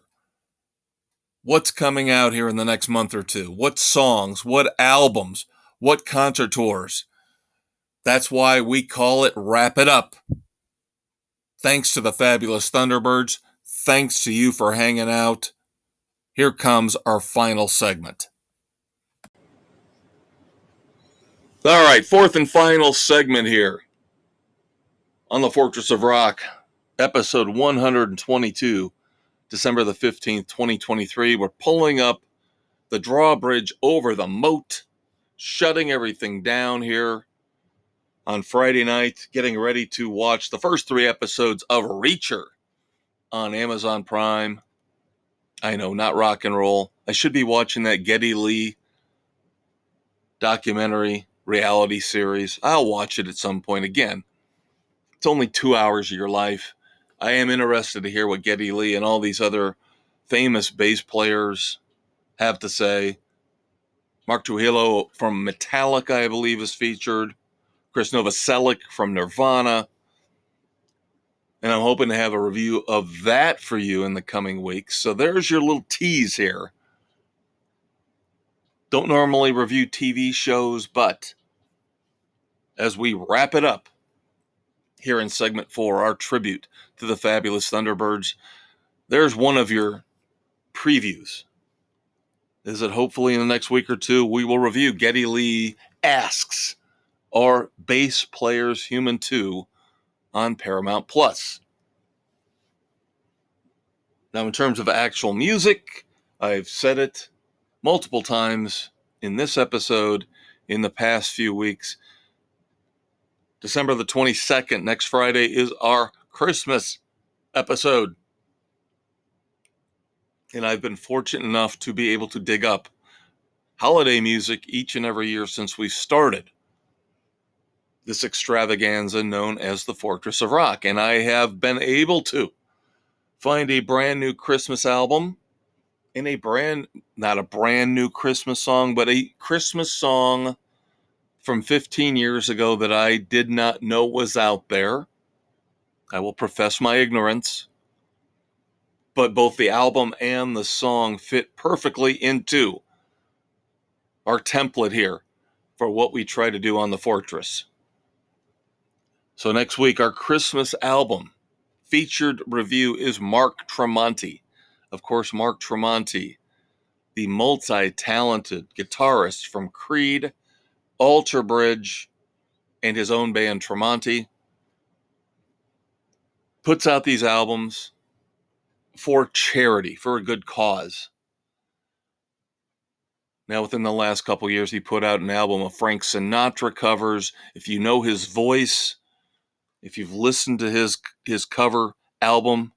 What's coming out here in the next month or two? What songs? What albums? What concert tours? That's why we call it Wrap It Up. Thanks to the fabulous Thunderbirds. Thanks to you for hanging out. Here comes our final segment. All right, fourth and final segment here on the Fortress of Rock, episode 122, December the 15th, 2023. We're pulling up the drawbridge over the moat, shutting everything down here on Friday night, getting ready to watch the first 3 episodes of Reacher on Amazon Prime. I know, not rock and roll. I should be watching that Geddy Lee documentary reality series. I'll watch it at some point. Again, it's only 2 hours of your life. I am interested to hear what Geddy Lee and all these other famous bass players have to say. Mark Trujillo from Metallica, I believe, is featured. Chris Novoselic from Nirvana. And I'm hoping to have a review of that for you in the coming weeks. So there's your little tease here. Don't normally review TV shows, but as we wrap it up here in segment 4, our tribute to the fabulous Thunderbirds, there's one of your previews. Is that hopefully in the next week or two, we will review Geddy Lee Asks, Are Bass Players Human Too, on Paramount Plus. Now, in terms of actual music, I've said it multiple times in this episode in the past few weeks. December the 22nd, next Friday, is our Christmas episode. And I've been fortunate enough to be able to dig up holiday music each and every year since we started this extravaganza known as the Fortress of Rock. And I have been able to find a brand new Christmas album and not a brand new Christmas song, but a Christmas song from 15 years ago that I did not know was out there. I will profess my ignorance. But both the album and the song fit perfectly into our template here for what we try to do on the Fortress. So next week, our Christmas album featured review is Mark Tremonti. Of course, Mark Tremonti, the multi-talented guitarist from Creed, Alter Bridge, and his own band Tremonti, puts out these albums for charity, for a good cause. Now, within the last couple years, he put out an album of Frank Sinatra covers. If you know his voice, if you've listened to his cover album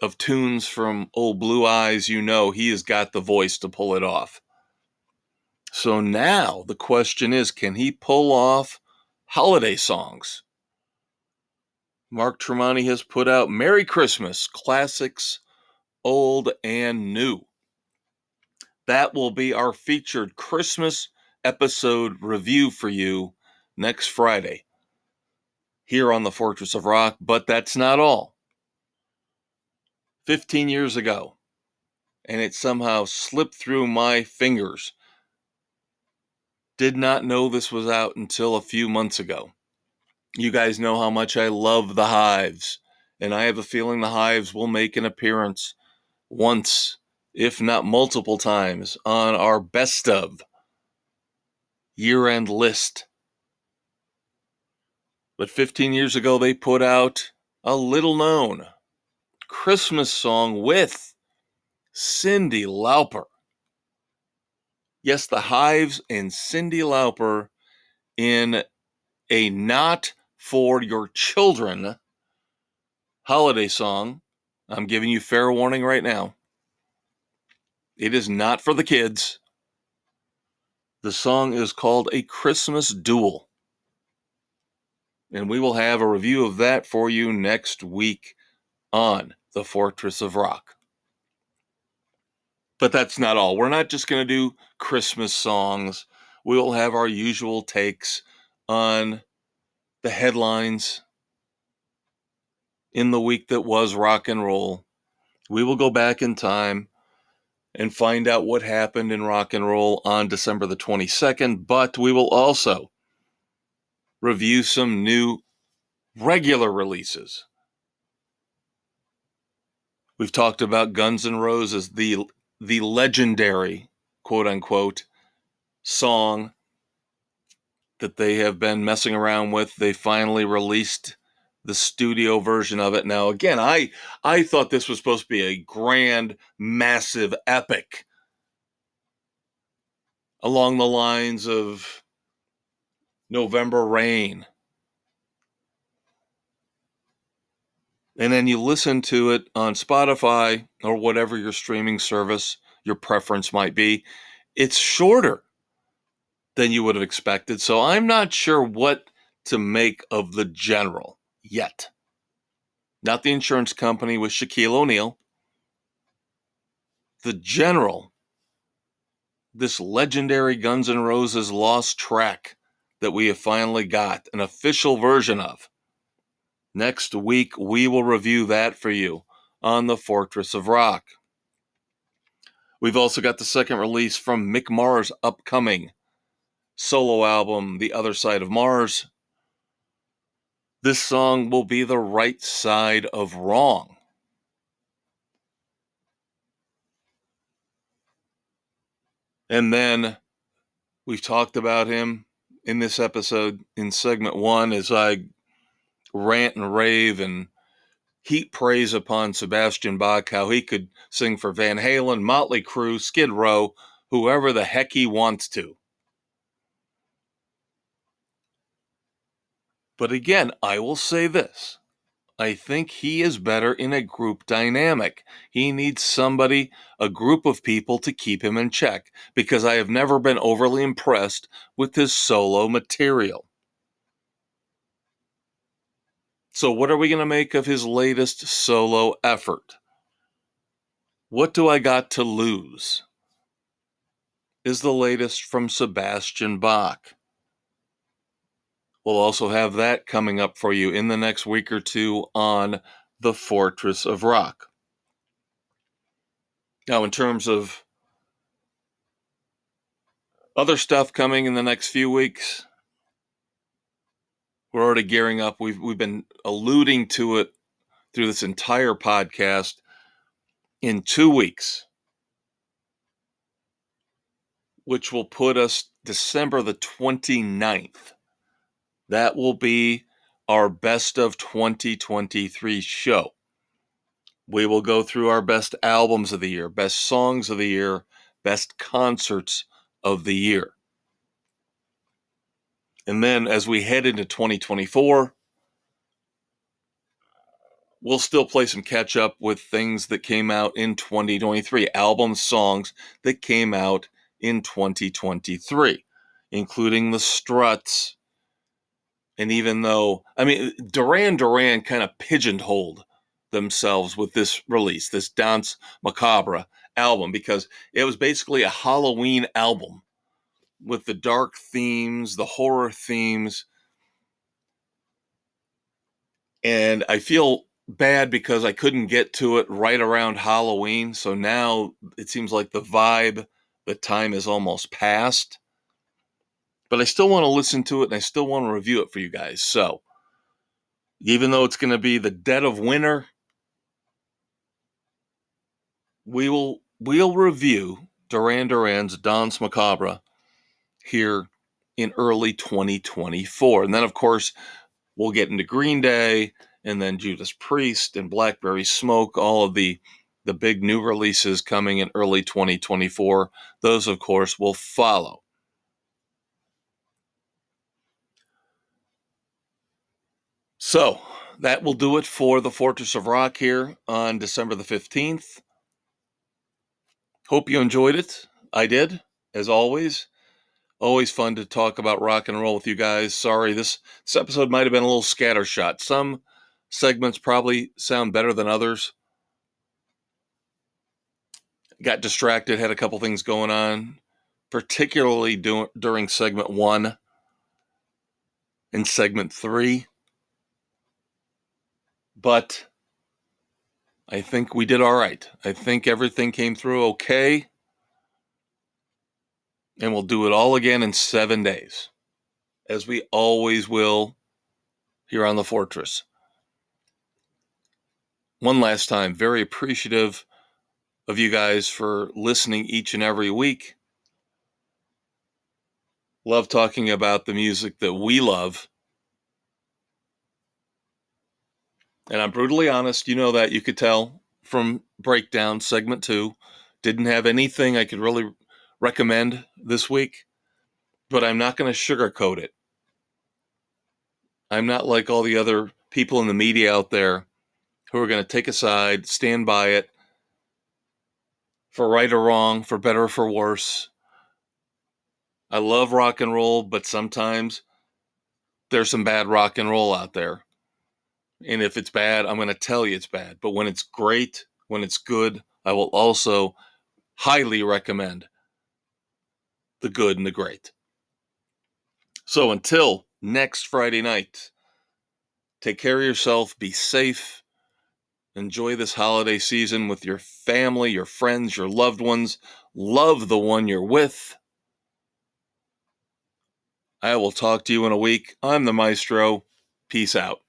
of tunes from Old Blue Eyes, you know he has got the voice to pull it off. So now the question is, can he pull off holiday songs? Mark Tremonti has put out Merry Christmas classics, old and new. That will be our featured Christmas episode review for you next Friday here on the Fortress of Rock. But that's not all. 15 years ago, and it somehow slipped through my fingers. Did not know this was out until a few months ago. You guys know how much I love the Hives, and I have a feeling the Hives will make an appearance once, if not multiple times, on our best of year-end list. But 15 years ago, they put out a little-known Christmas song with Cyndi Lauper. Yes, the Hives and Cyndi Lauper in a Not For Your Children holiday song. I'm giving you fair warning right now. It is not for the kids. The song is called A Christmas Duel. And we will have a review of that for you next week on the Fortress of Rock. But that's not all. We're not just going to do Christmas songs. We will have our usual takes on the headlines in the week that was rock and roll. We will go back in time and find out what happened in rock and roll on December the 22nd, but we will also review some new regular releases. We've talked about Guns N' Roses, the legendary, quote-unquote, song that they have been messing around with. They finally released the studio version of it. Now, again, I thought this was supposed to be a grand, massive epic along the lines of November Rain. And then you listen to it on Spotify or whatever your streaming service, your preference might be. It's shorter than you would have expected. So I'm not sure what to make of the General yet. Not the insurance company with Shaquille O'Neal. The General, this legendary Guns N' Roses lost track that we have finally got an official version of. Next week, we will review that for you on the Fortress of Rock. We've also got the second release from Mick Mars' upcoming solo album, The Other Side of Mars. This song will be The Right Side of Wrong. And then we've talked about him in this episode in segment 1 as I rant and rave and heap praise upon Sebastian Bach, how he could sing for Van Halen, Motley Crue, Skid Row, whoever the heck he wants to. But again, I will say this. I think he is better in a group dynamic. He needs somebody, a group of people to keep him in check, because I have never been overly impressed with his solo material. So what are we going to make of his latest solo effort? What Do I Got to Lose is the latest from Sebastian Bach. We'll also have that coming up for you in the next week or two on The Fortress of Rock. Now, in terms of other stuff coming in the next few weeks, we're already gearing up. We've been alluding to it through this entire podcast. In 2 weeks, which will put us December the 29th, that will be our Best of 2023 show. We will go through our best albums of the year, best songs of the year, best concerts of the year. And then as we head into 2024, we'll still play some catch up with things that came out in 2023, albums, songs that came out in 2023, including the Struts. And even though, Duran Duran kind of pigeonholed themselves with this release, this Danse Macabre album, because it was basically a Halloween album with the dark themes, the horror themes. And I feel bad because I couldn't get to it right around Halloween. So now it seems like the time is almost past. But I still want to listen to it and I still want to review it for you guys. So even though it's going to be the dead of winter, we'll review Duran Duran's Danse Macabre here in early 2024. And then, of course, we'll get into Green Day and then Judas Priest and Blackberry Smoke, all of the big new releases coming in early 2024. Those, of course, will follow. So that will do it for the Fortress of Rock here on December the 15th. Hope you enjoyed it. I did, as always. Always fun to talk about rock and roll with you guys. Sorry, this episode might have been a little scattershot. Some segments probably sound better than others. Got distracted, had a couple things going on, particularly during segment 1 and segment 3. But I think we did all right. I think everything came through okay. And we'll do it all again in 7 days, as we always will here on the Fortress. One last time, very appreciative of you guys for listening each and every week. Love talking about the music that we love. And I'm brutally honest, you know that, you could tell from Breakdown segment 2. Didn't have anything I could really recommend this week, but I'm not going to sugarcoat it. I'm not like all the other people in the media out there who are going to take a side, stand by it, for right or wrong, for better or for worse. I love rock and roll, but sometimes there's some bad rock and roll out there. And if it's bad, I'm going to tell you it's bad. But when it's great, when it's good, I will also highly recommend the good and the great. So until next Friday night, take care of yourself, be safe, enjoy this holiday season with your family, your friends, your loved ones. Love the one you're with. I will talk to you in a week. I'm the Maestro. Peace out.